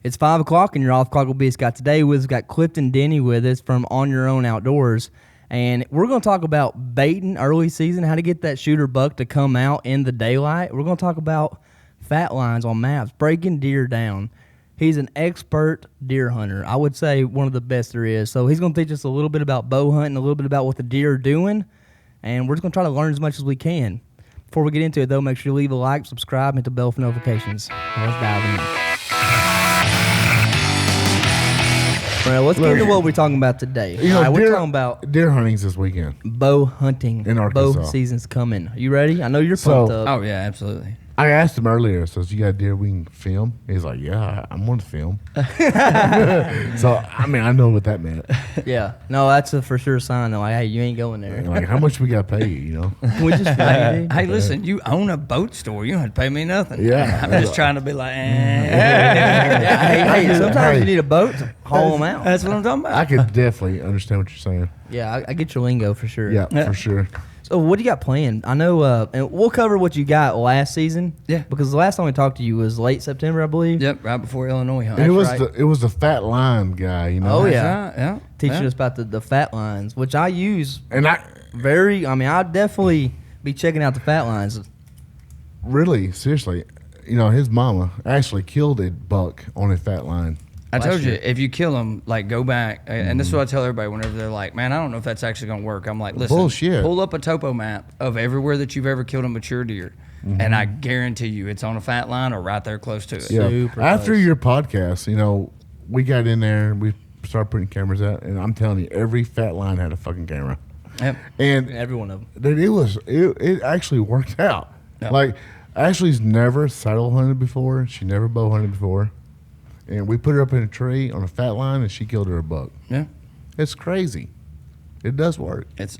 It's 5 o'clock, and your off clock will be Scott. Today we've got Clifton Denny with us from On Your Own Outdoors, and we're going to talk about baiting early season, how to get that shooter buck to come out in the daylight. We're going to talk about fat lines on maps, breaking deer down. He's an expert deer hunter. I would say one of the best there is. So he's going to teach us a little bit about bow hunting, a little bit about what the deer are doing, and we're just going to try to learn as much as we can. Before we get into it, though, make sure you leave a like, subscribe, and hit the bell for notifications. Now let's dive in. Well, let's get into what we're talking about today. We're talking about deer hunting's this weekend. Bow hunting. In Arkansas. Bow season's coming. Are you ready? I know you're pumped up. Oh, yeah, absolutely. I asked him earlier, so you got a deer we can film? He's like, yeah, I'm going to film. So, I mean, I know what that meant. Yeah. No, that's a for sure sign, though. Like, hey, you ain't going there. Like, how much we got to pay you, you know? Can we just Hey, listen, you own a boat store. You don't have to pay me nothing. Yeah. I'm just trying to be like, Hey, sometimes you need a boat to haul them out. That's what I'm talking about. I could definitely understand what you're saying. Yeah, I get your lingo for sure. Yeah, for sure. So what do you got planned? I know, and we'll cover what you got last season. Yeah. Because the last time we talked to you was late September, I believe. Yep, right before Illinois hunt. And right. it was the fat line guy, you know? Oh, That's yeah. right, yeah. Teaching us about the fat lines, which I use And I'd definitely be checking out the fat lines. really, seriously, you know, his mama actually killed a buck on a fat line. I told last you, year. if you kill them, like, go back. And this is what I tell everybody whenever they're like, man, I don't know if that's actually going to work. I'm like, listen, Bullshit. pull up a topo map of everywhere that you've ever killed a mature deer. And I guarantee you it's on a fat line or right there close to it. Yeah. Super After close. your podcast, you know, we got in there and we started putting cameras out, and I'm telling you, every fat line had a fucking camera. Yep. And Every one of them. dude, it actually worked out. Yeah. Like, Ashley's never saddle hunted before. She never bow hunted before. And we put her up in a tree on a fat line, and she killed her a buck. Yeah. It's crazy. It does work. It's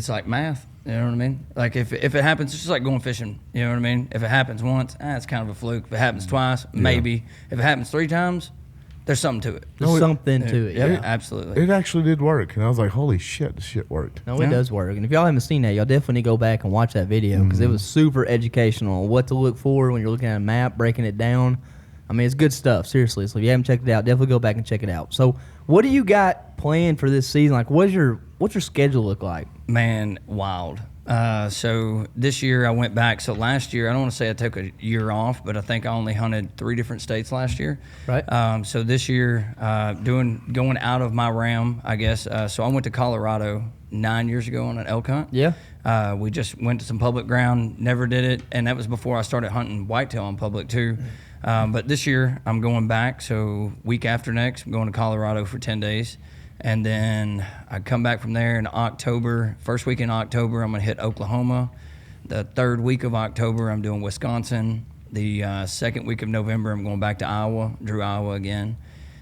like math. You know what I mean? Like if it happens, it's just like going fishing. You know what I mean? If it happens once, it's kind of a fluke. If it happens twice, maybe. If it happens 3 times, there's something to it. There's something to it. Yeah, Yeah. absolutely. It actually did work. And I was like, holy shit, this shit worked. No, it does work. And if y'all haven't seen that, y'all definitely need to go back and watch that video because it was super educational. What to look for when you're looking at a map, breaking it down. I mean, it's good stuff, seriously. So if you haven't checked it out, definitely go back and check it out. So what do you got planned for this season? Like, what's your schedule look like? Man, wild. So this year I went back. So last year, I don't want to say I took a year off, but I think I only hunted 3 different states last year. Right. So this year, going out of my realm, I guess. So I went to Colorado 9 years ago on an elk hunt. Yeah. We just went to some public ground, never did it, and that was before I started hunting whitetail on public too. But this year I'm going back, so week after next I'm going to Colorado for 10 days, and then I come back from there in October. First week in October I'm going to hit Oklahoma. The third week of October I'm doing Wisconsin. The second week of November I'm going back to Iowa, Drew, Iowa again.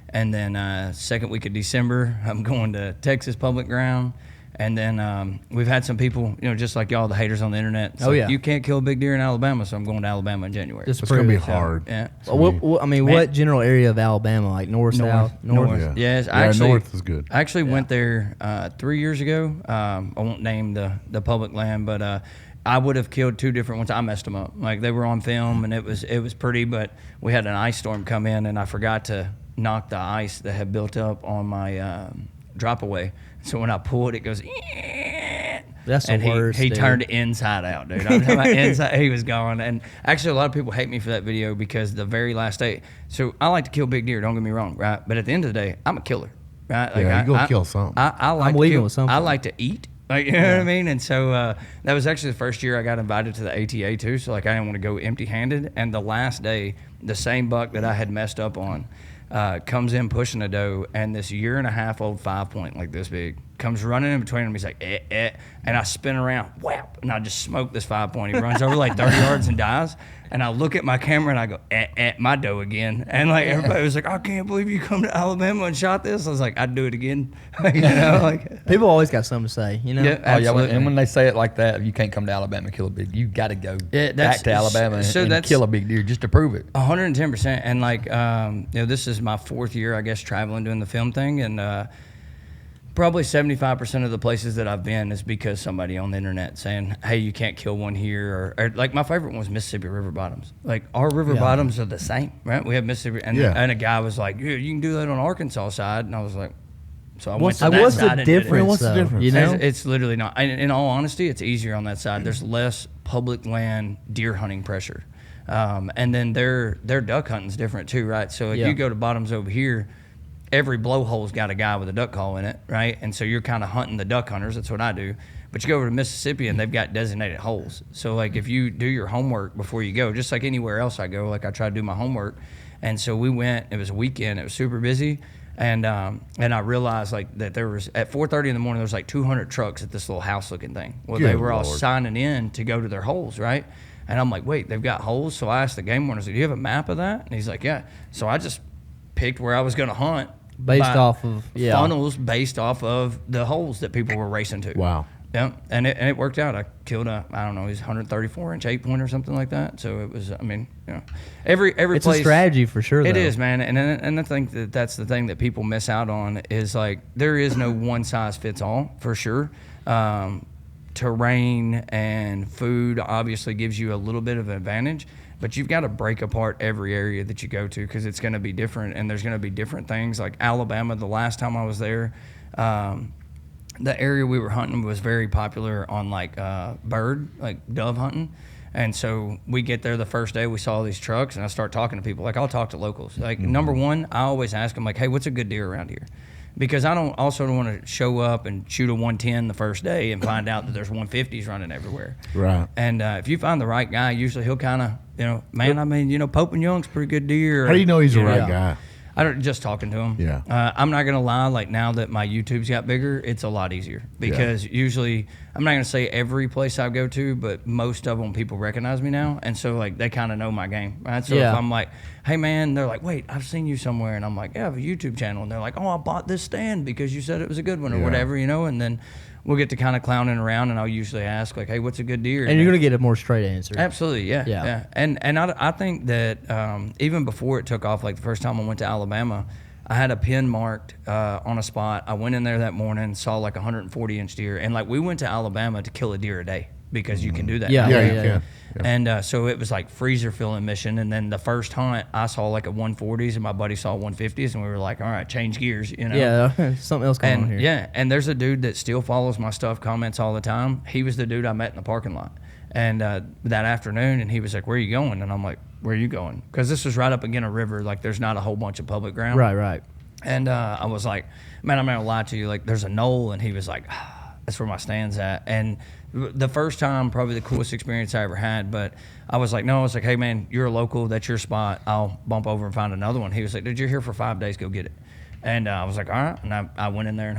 And then second week of December I'm going to Texas public ground. And then we've had some people, you know, just like y'all, the haters on the internet. It's like, you can't kill a big deer in Alabama, so I'm going to Alabama in January. Just It's going to be prove it. hard. Yeah. What general area of Alabama? Like north, south? North. Yeah. Yes, North is good. I actually went there 3 years ago. I won't name the public land, but I would have killed 2 different ones. I messed them up. Like, they were on film, and it was pretty, but we had an ice storm come in, and I forgot to knock the ice that had built up on my drop away. So when I pulled, it goes. That's the worst. He dude. turned inside out, dude. I'm talking about inside. He was gone. And actually, a lot of people hate me for that video because the very last day. So I like to kill big deer. Don't get me wrong, right? But at the end of the day, I'm a killer, right? Like, Yeah, you go kill something. I like I'm to leaving kill, with something. I like to eat. Like, you know what I mean? And so that was actually the first year I got invited to the ATA too. So like, I didn't want to go empty-handed. And the last day, the same buck that I had messed up on comes in pushing a doe, and this 1.5-year-old 5-point like this big comes running in between them. He's like, and I spin around, whap, and I just smoke this 5-point. He runs over like 30 yards and dies. And I look at my camera and I go, my doe again. And like, everybody was like, I can't believe you come to Alabama and shot this. I was like, I'd do it again. You know, like, People always got something to say, you know? Yeah, Oh, yeah, absolutely. and when they say it like that, you can't come to Alabama and kill a big. You got to go back to Alabama and kill a big deer just to prove it. 110%. And like, this is my 4th year, I guess, traveling doing the film thing, and Probably 75% of the places that I've been is because somebody on the internet saying, hey, you can't kill one here. Or like my favorite one was Mississippi river bottoms. Like our river bottoms are the same, right? We have Mississippi. And a guy was like, yeah, you can do that on Arkansas side. And I was like, so I went to that side. What's the difference? You know? It's literally not. In all honesty, it's easier on that side. There's less public land deer hunting pressure. And then their duck hunting's different too, right? So if you go to bottoms over here, every blowhole's got a guy with a duck call in it, right? And so you're kind of hunting the duck hunters. That's what I do. But you go over to Mississippi and they've got designated holes. So like if you do your homework before you go, just like anywhere else I go, like I try to do my homework. And so we went. It was a weekend. It was super busy. And I realized like that there was at 4:30 in the morning there was like 200 trucks at this little house looking thing. Well, they were all signing in to go to their holes, right? And I'm like, wait, they've got holes. So I asked the game warden, I said, do you have a map of that? And he's like, yeah. So I just picked where I was going to hunt based off of funnels, based off of the holes that people were racing to. Wow. Yeah, and it worked out. I killed I don't know, he's 134-inch 8-point or something like that. So it was, I mean, every it's place. It's a strategy for sure, though. It is, man. And I think that's the thing that people miss out on is like there is no one size fits all for sure. Terrain and food obviously gives you a little bit of an advantage, but you've got to break apart every area that you go to because it's going to be different and there's going to be different things. Like Alabama, the last time I was there, the area we were hunting was very popular on like dove hunting. And so we get there the first day, we saw these trucks and I start talking to people. Like I'll talk to locals. Like number one, I always ask them like, hey, what's a good deer around here? Because I don't want to show up and shoot a 110 the first day and find out that there's 150s running everywhere. Right. And if you find the right guy, usually he'll kind of, Pope and Young's pretty good deer. How do you know he's the right guy? I don't just talking to him. Yeah. I'm not gonna lie. Like now that my YouTube's got bigger, it's a lot easier because usually I'm not gonna say every place I go to, but most of them people recognize me now, and so like they kind of know my game, right? So if I'm like, hey man, they're like, wait, I've seen you somewhere, and I'm like, yeah, I have a YouTube channel, and they're like, oh, I bought this stand because you said it was a good one or whatever, and then we'll get to kind of clowning around, and I'll usually ask like, hey, what's a good deer? And you're gonna get a more straight answer. Absolutely, yeah. And I think that even before it took off, like the first time I went to Alabama, I had a pin marked on a spot. I went in there that morning, saw like 140-inch deer, and like we went to Alabama to kill a deer a day because you can do that. Yeah, you can. Yeah. And so it was like freezer filling mission. And then the first hunt, I saw like a 140s, and my buddy saw 150s, and we were like, all right, change gears, Yeah, something else going on here. Yeah, and there's a dude that still follows my stuff, comments all the time. He was the dude I met in the parking lot. And that afternoon, and he was like, where are you going? And I'm like, where are you going? Because this was right up against a river. Like, there's not a whole bunch of public ground. Right. And I was like, man, I'm not going to lie to you. Like, there's a knoll. And he was like, that's where my stand's at. And the first time, probably the coolest experience I ever had. But I was like, hey, man, you're a local. That's your spot. I'll bump over and find another one. He was like, dude, you're here for 5 days. Go get it. And I was like, all right. And I went in there and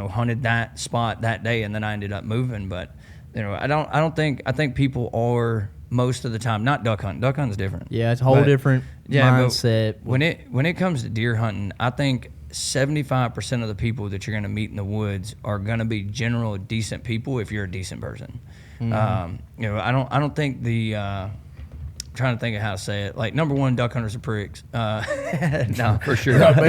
hunted that spot that day. And then I ended up moving. But I think people are most of the time not duck hunting. Duck hunting's different. Yeah, it's a whole different mindset. When it comes to deer hunting, I think 75% of the people that you're going to meet in the woods are going to be general decent people if you're a decent person. Mm-hmm. I don't think trying to think of how to say it. Like, number one, duck hunters are pricks. No, for sure. That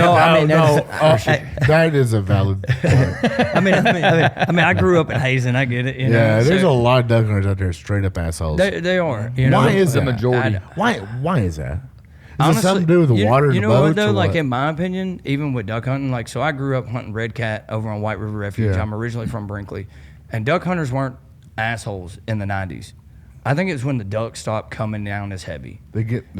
is a valid point. I grew up in Hazen. I get it. Yeah, there's a lot of duck hunters out there straight up assholes. They are. Why is the that? majority? Why is that? Honestly, it something to do with the water? You know what though? Like in my opinion, even with duck hunting, like so I grew up hunting red cat over on White River Refuge. I'm originally from Brinkley, and duck hunters weren't assholes in the 90s. I think it's when the ducks stopped coming down as heavy.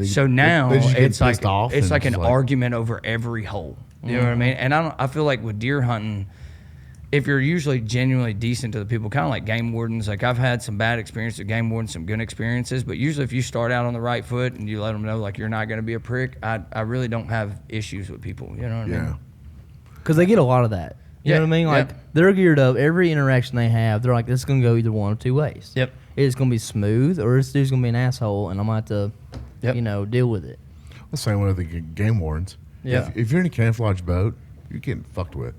So now it's like an argument over every hole. You know what I mean? And I feel like with deer hunting, if you're usually genuinely decent to the people, kind of like game wardens, like I've had some bad experiences with game wardens, some good experiences, but usually if you start out on the right foot and you let them know like you're not going to be a prick, I really don't have issues with people. You know what I mean? Because they get a lot of that. You know what I mean? Like they're geared up. Every interaction they have, they're like, this is going to go either one of two ways. Yep. It's going to be smooth or this dude's going to be an asshole and I'm going to have to, deal with it. The same way with the game wardens. Yeah. If you're in a camouflage boat, you're getting fucked with.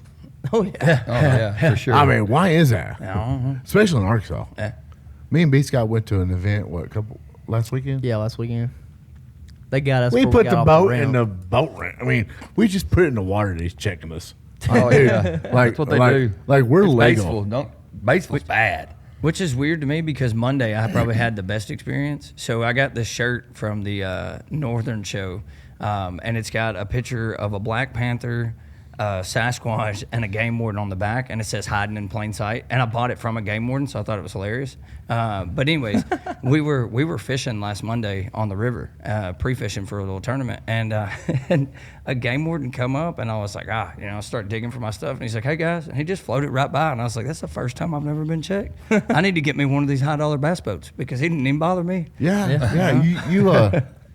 Oh, yeah. For sure. I mean, why is that? Uh-huh. Especially in Arkansas. Yeah. Me and B Scott went to an event, last weekend? Yeah, last weekend. They got us. We put the boat in the boat ramp. I mean, we just put it in the water and he's checking us. Oh yeah, Like that's what they like, do. Like we're It's legal. Batesville's bad. Which is weird to me because Monday I probably had the best experience. So I got this shirt from the Northern show, and it's got a picture of a Black Panther, Sasquatch, and a game warden on the back, and it says hiding in plain sight. And I bought it from a game warden, so I thought it was hilarious. But anyways, we were fishing last Monday on the river, pre-fishing for a little tournament, and a game warden come up, and I was like, I start digging for my stuff, and he's like, hey guys, and he just floated right by, and I was like, that's the first time I've never been checked. I need to get me one of these high-dollar bass boats because he didn't even bother me. Yeah.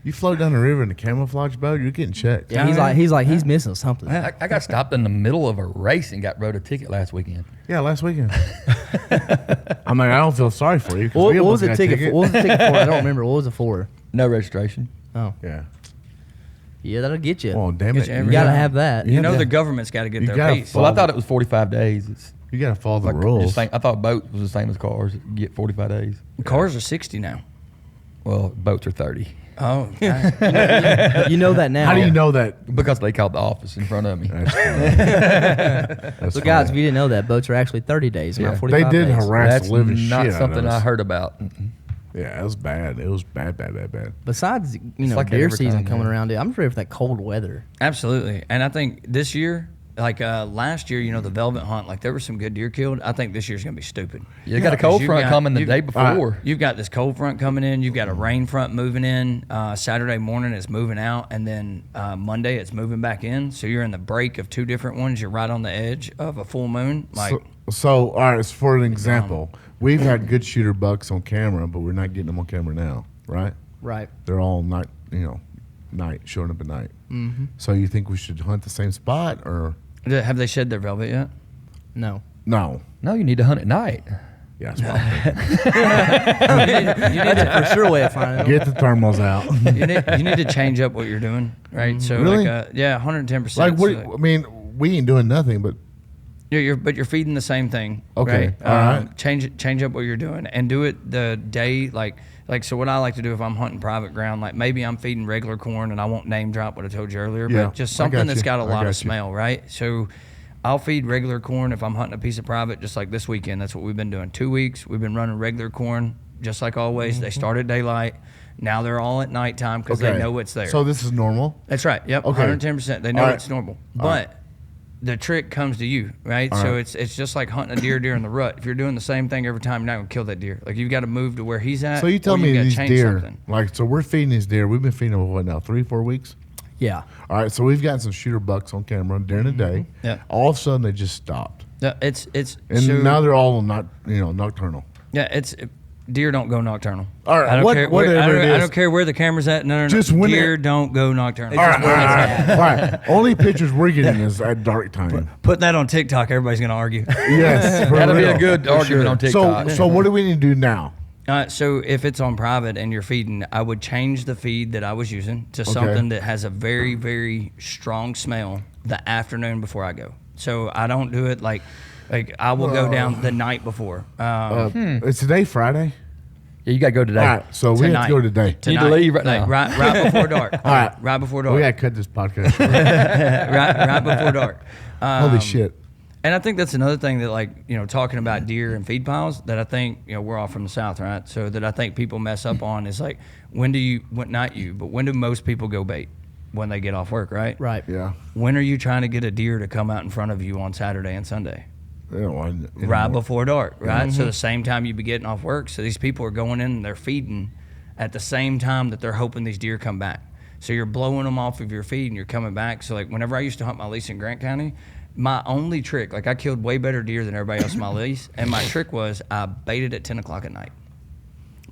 You float down the river in a camouflage boat, you're getting checked. Yeah, he's missing something. I got stopped in the middle of a race and got wrote a ticket last weekend. Yeah, last weekend. I mean, I don't feel sorry for you. What was the ticket for? What was the ticket for? I don't remember. What was it for? No registration. Oh. Yeah. Yeah, that'll get you. Well, damn it. You got to have that. You know the government's got to get their piece. Well, I thought it was 45 days. You got to follow the rules. I thought boats was the same as cars. You get 45 days. Cars are 60 now. Well, boats are 30. Oh, you know that now. How do you know that? Because they called the office in front of me. That's So, guys, if you didn't know that, boats are actually 30 days, not 45 They did days. harass That's the living shit not out of something I us. heard about. Yeah, it was bad. It was bad. Besides, like deer every season time, coming man. around, I'm ready for that cold weather. absolutely. And I think this year, like last year, the velvet hunt, like there were some good deer killed. I think this year's going to be stupid. You got a cold front coming the day before. You've got this cold front coming in. You've got a rain front moving in. Saturday morning it's moving out, and then Monday it's moving back in. So you're in the break of two different ones. You're right on the edge of a full moon. So all right, for an example, we've had good shooter bucks on camera, but we're not getting them on camera now, right? Right. They're all night, showing up at night. Mm-hmm. So you think we should hunt the same spot, or Have they shed their velvet yet? No. no? No, you need to hunt at night. Yeah, that's what I'm thinking. That's a for sure way of finding them. Get the thermals out. You need to change up what you're doing, right? So Really? 110%. Like, what? I mean, we ain't doing nothing, but But you're feeding the same thing. Okay, Right? all right. Change up what you're doing and do it the day like so. What I like to do if I'm hunting private ground, like maybe I'm feeding regular corn, and I won't name drop what I told you earlier, Yeah, but just I something got that's you. got a I lot got of you. smell, right? So I'll feed regular corn if I'm hunting a piece of private, just like this weekend. That's what we've been doing. 2 weeks we've been running regular corn, just like always. Mm-hmm. They start at daylight. Now they're all at nighttime because they know it's there. So this is normal. That's right. Yep. Okay. 110%. They know All right. it's normal. All But the trick comes to you, right? All So right. it's just like hunting a deer in the rut. If you're doing the same thing every time, you're not gonna kill that deer. Like you've got to move to where he's at. So you tell or me you've gotta these change deer, something. so we're feeding these deer. We've been feeding them what now, 3-4 weeks. Yeah. All right, so we've gotten some shooter bucks on camera during the day. Yeah. All of a sudden they just stopped, Yeah, it's and so, now they're all nocturnal. yeah, deer don't go nocturnal. All right, I don't care whatever it I is. don't care where the camera's at. No. Just when deer don't go nocturnal. All right. Only pictures we're getting is at dark time. Put that on TikTok. Everybody's gonna argue. Yes, for That'll be real. a good For argument on TikTok. So what do we need to do now? So if it's on private and you're feeding, I would change the feed that I was using to something that has a very, very strong smell the afternoon before I go. So I don't do it like I will go down the night before. It's today Friday. Yeah, you got to go today. All right, so we have to go today. You need to leave right now. Right before dark. All right. Right before dark. We got to cut this podcast short. right before dark. Holy shit. And I think that's another thing that, talking about deer and feed piles, that I think, we're all from the South, right? So that I think people mess up on is like, when do most people go bait? When they get off work, right? Right. Yeah. When are you trying to get a deer to come out in front of you on Saturday and Sunday? Right Before dark, right? So the same time you be getting off work. So these people are going in and they're feeding at the same time that they're hoping these deer come back. So you're blowing them off of your feed and you're coming back. So like whenever I used to hunt my lease in Grant County, my only trick, I killed way better deer than everybody else in my lease, and my trick was I baited at 10 o'clock at night.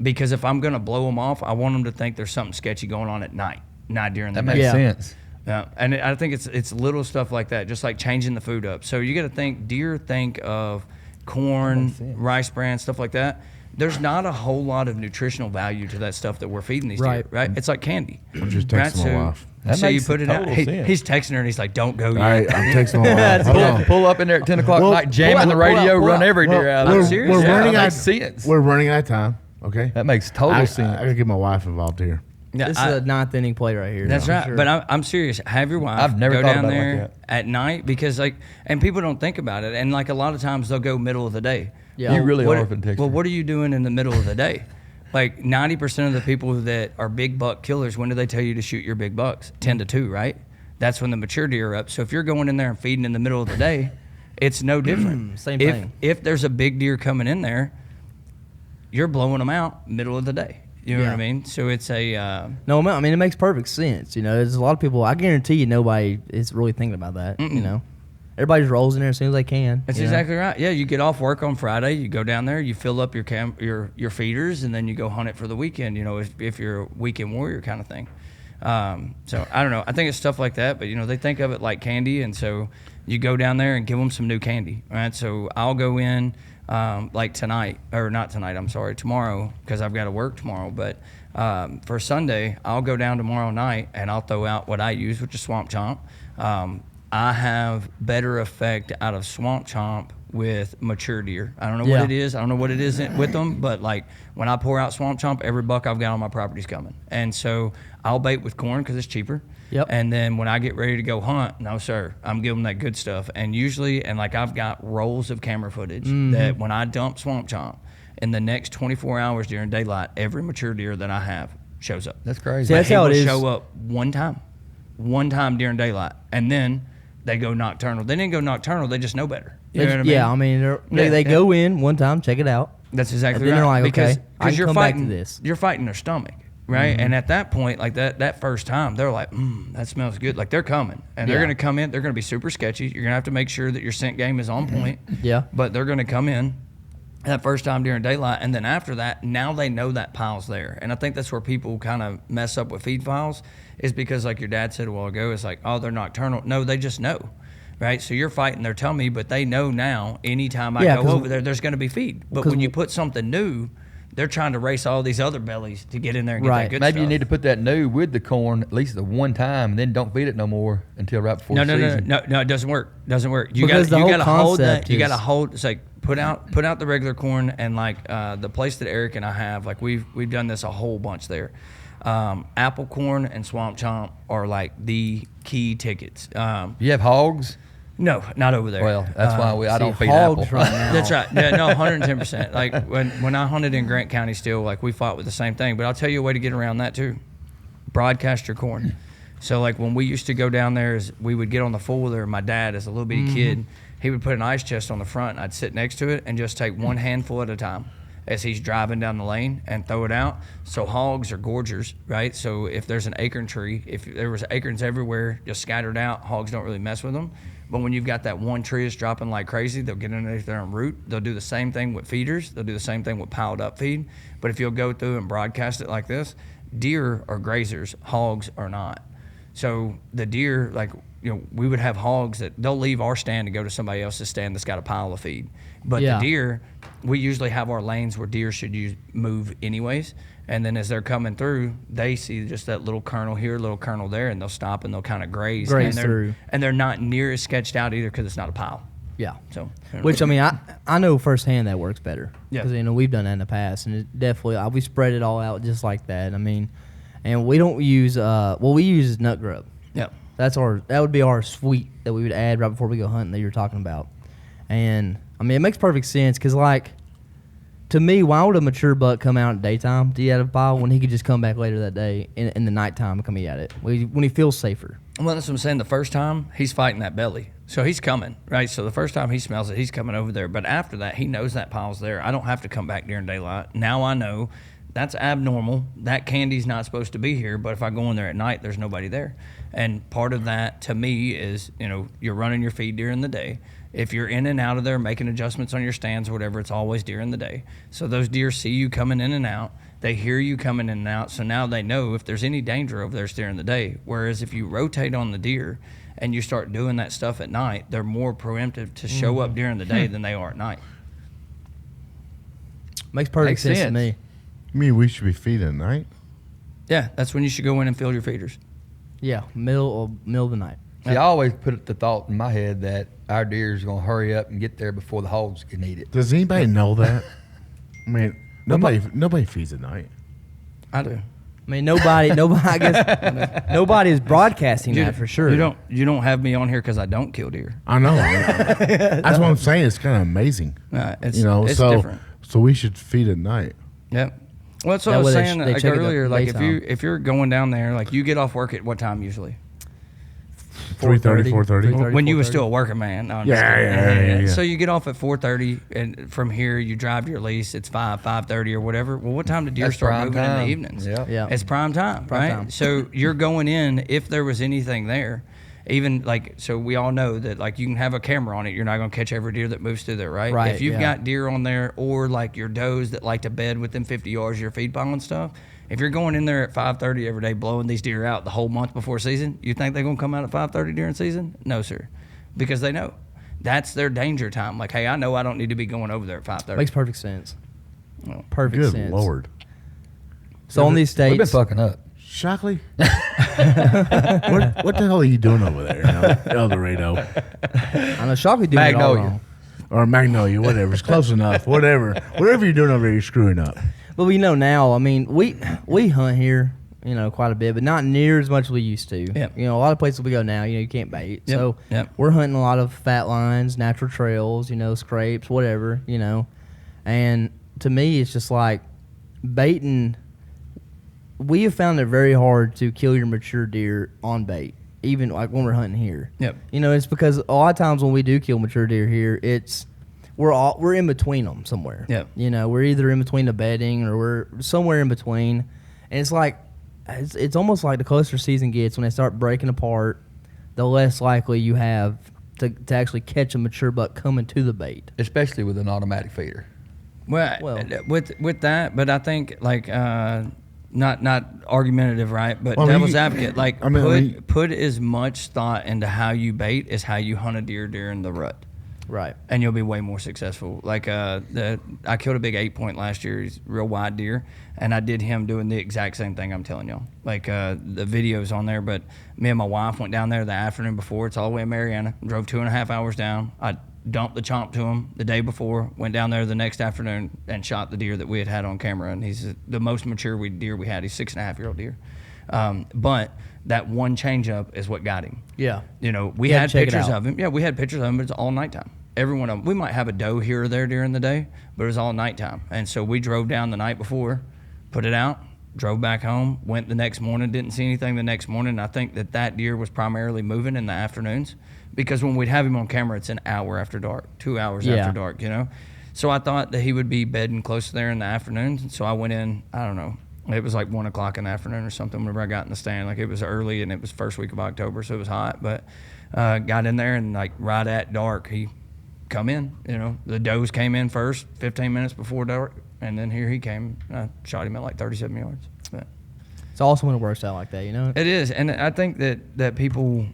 Because if I'm gonna blow them off, I want them to think there's something sketchy going on at night, not during the day. That makes sense. Yeah, and I think it's little stuff like that, just like changing the food up. So you got to think of corn, rice bran, stuff like that. There's not a whole lot of nutritional value to that stuff that we're feeding these deer, right? It's like candy. I'm just texting my wife. So you makes put it out. total sense. He's texting her and he's like, "Don't go yet." All right, I'm texting my wife. Hold on. Pull up in there at 10 o'clock at night, jamming the radio, run every deer out. I'm We're serious. running that out. makes sense. We're running out of time. Okay. That makes total I sense. gotta get my wife involved here. Yeah, this is a 9th inning play right here. That's right. Sure. But I'm serious. Have your wife I've never go thought down about it there like that. at night because and people don't think about it. And like a lot of times they'll go middle of the day. Yeah. You really are from Texas. Well, what are you doing in the middle of the day? Like 90% of the people that are big buck killers, when do they tell you to shoot your big bucks? 10 to 2, right? That's when the mature deer are up. So if you're going in there and feeding in the middle of the day, it's no different. Same thing. If there's a big deer coming in there, you're blowing them out middle of the day. You know what I mean? So it's a... No, I mean, it makes perfect sense. You know, there's a lot of people, I guarantee you nobody is really thinking about that, you know? Everybody just rolls in there as soon as they can. That's exactly right. Yeah, you get off work on Friday, you go down there, you fill up your feeders, and then you go hunt it for the weekend, you know, if you're a weekend warrior kind of thing. So I don't know. I think it's stuff like that, but, you know, they think of it like candy, and so you go down there and give them some new candy, right? So I'll go in like tonight, or not tonight, I'm sorry, tomorrow, because I've got to work tomorrow, but for Sunday, I'll go down tomorrow night, and I'll throw out what I use, which is Swamp Chomp. I have better effect out of Swamp Chomp with mature deer. I don't know what it is. I don't know what it is with them, but like when I pour out Swamp Chomp, every buck I've got on my property's coming. And so I'll bait with corn because it's cheaper. Yep. And then when I get ready to go hunt, no sir, I'm giving them that good stuff. And usually, and like I've got rolls of camera footage that when I dump Swamp Chomp, in the next 24 hours during daylight, every mature deer that I have shows up. That's crazy. See, that's how it is. Show up one time during daylight, and then they go nocturnal. They didn't go nocturnal. They just know better. You know what I mean? Yeah, I mean, they go in one time, check it out. That's exactly And then right. they're like, okay, I can you're come back fighting to this. You're fighting their stomach, right? And at that point, like that first time, they're like, that smells good. Like they're coming, and they're going to come in. They're going to be super sketchy. You're going to have to make sure that your scent game is on point. Yeah. But they're going to come in that first time during daylight, and then after that, now they know that pile's there. And I think that's where people kind of mess up with feed files, is because like your dad said a while ago, it's like, oh, they're nocturnal. No, they just know. Right, so you're fighting their tummy, but they know now. Anytime I go over there, there's going to be feed. But when you put something new, they're trying to race all these other bellies to get in there and get that good stuff. Maybe you need to put that new with the corn at least the one time, and then don't feed it no more until right before the season. No, it doesn't work. Doesn't work. You Because got the to whole hold that. concept You got to is- hold. It's like put out the regular corn, and like the place that Eric and I have, like we've done this a whole bunch there. Apple corn and Swamp Chomp are like the key tickets. You have hogs? No, not over there. Well, that's why I don't feed hogs apple. right now. That's right. Yeah, no, 110%. Like when I hunted in Grant County still, like we fought with the same thing. But I'll tell you a way to get around that too. Broadcast your corn. So like when we used to go down there, is we would get on the four-wheeler. My dad, as a little bitty kid, he would put an ice chest on the front. And I'd sit next to it and just take one handful at a time as he's driving down the lane and throw it out. So hogs are gorgers, right? So if there's an acorn tree, if there was acorns everywhere just scattered out, hogs don't really mess with them. But when you've got that one tree that's dropping like crazy, they'll get underneath there and root. They'll do the same thing with feeders. They'll do the same thing with piled up feed. But if you'll go through and broadcast it like this, deer are grazers, hogs are not. So the deer, like, you know, we would have hogs that they'll leave our stand to go to somebody else's stand that's got a pile of feed. But the deer, we usually have our lanes where deer should move anyways. And then as they're coming through, they see just that little kernel here, little kernel there, and they'll stop and they'll kind of graze through. And they're not near as sketched out either because it's not a pile. Yeah. So, Which, I mean, I know firsthand that works better. Yeah. Because, you know, we've done that in the past, and it definitely, we spread it all out just like that. I mean, and we don't use, we use nut grub. yeah. That would be our sweet that we would add right before we go hunting that you're talking about. And, I mean, it makes perfect sense because, like, to me, why would a mature buck come out at daytime to eat out of a pile when he could just come back later that day in the nighttime and come eat at it when he feels safer? Well, that's what I'm saying. The first time, he's fighting that belly. So he's coming, right? So the first time he smells it, he's coming over there. But after that, he knows that pile's there. I don't have to come back during daylight. Now I know that's abnormal. That candy's not supposed to be here. But if I go in there at night, there's nobody there. And part of that, to me, is, you know, you're running your feed during the day. If you're in and out of there making adjustments on your stands or whatever, it's always during the day. So those deer see you coming in and out. They hear you coming in and out. So now they know if there's any danger over there, it's during the day. Whereas if you rotate on the deer and you start doing that stuff at night, they're more preemptive to show up during the day than they are at night. Makes perfect Makes sense to sense. me. You mean we should be feeding at night? Yeah, that's when you should go in and fill your feeders. Yeah, middle of the night. See, I always put the thought in my head that our deer is going to hurry up and get there before the hogs can eat it. Does anybody know that? I mean, nobody feeds at night. I do. I mean, nobody. I guess nobody is broadcasting that for sure. You don't have me on here because I don't kill deer. I know. That's what I'm saying. It's kind of amazing. It's so different. So we should feed at night. Yep. Well, that's what I was saying like earlier. Like if you're going down there, like you get off work at what time usually? 4:30. When you were still a working man. No, Yeah. So you get off at 4:30, and from here you drive your lease. It's 5:30 or whatever. Well, what time do deer start moving in the evenings? Yeah. It's prime time, right? So you're going in if there was anything there. Even like, so we all know that like you can have a camera on it. You're not going to catch every deer that moves through there, right? Right. If you've got deer on there or like your does that like to bed within 50 yards of your feed pile and stuff, if you're going in there at 5:30 every day blowing these deer out the whole month before season, you think they're going to come out at 5:30 during season? No, sir. Because they know. That's their danger time. Like, hey, I know I don't need to be going over there at 5:30. Makes perfect sense. Well, Perfect Good sense. Lord. So on these states, We've been fucking up. Shockley? what the hell are you doing over there, El Dorado? I know Shockley doing it all wrong. Or Magnolia, whatever. It's close enough. Whatever you're doing over there, you're screwing up. But we know now. I mean, we hunt here, quite a bit, but not near as much as we used to. Yep. A lot of places we go now, you can't bait. Yep. So Yep. we're hunting a lot of fat lines, natural trails, scrapes, whatever, And to me, it's just like baiting. We have found it very hard to kill your mature deer on bait, even like when we're hunting here. Yep. It's because a lot of times when we do kill mature deer here, we're in between them somewhere. Yep. We're either in between the bedding or we're somewhere in between, and it's like it's almost like the closer season gets when they start breaking apart, the less likely you have to actually catch a mature buck coming to the bait, especially with an automatic feeder. Well, with that, but I think like not argumentative, right? But devil's advocate, like put as much thought into how you bait as how you hunt a deer during the rut. Right. And you'll be way more successful. Like I killed a big 8-point last year. He's a real wide deer, and I did him doing the exact same thing I'm telling y'all. Like the video's on there, but me and my wife went down there the afternoon before. It's all the way in Mariana. Drove 2.5 hours down. I dumped the chomp to him the day before. Went down there the next afternoon and shot the deer that we had on camera. And he's the most mature deer we had. He's 6.5-year-old deer. But that one changeup is what got him. Yeah. We had pictures of him. Yeah, we had pictures of him, but it's all nighttime. Every one of them. We might have a doe here or there during the day, but it was all nighttime. And so we drove down the night before, put it out, drove back home, went the next morning, didn't see anything the next morning. I think that deer was primarily moving in the afternoons because when we'd have him on camera, it's an hour after dark, 2 hours after dark, So I thought that he would be bedding close there in the afternoons. So I went in, I don't know, it was like 1 o'clock in the afternoon or something whenever I got in the stand. Like it was early and it was first week of October, so it was hot. But got in there and like right at dark, he come in. The does came in first, 15 minutes before dark, and then here he came. I shot him at like 37 yards. But it's awesome when it works out like that, It is, and I think that people,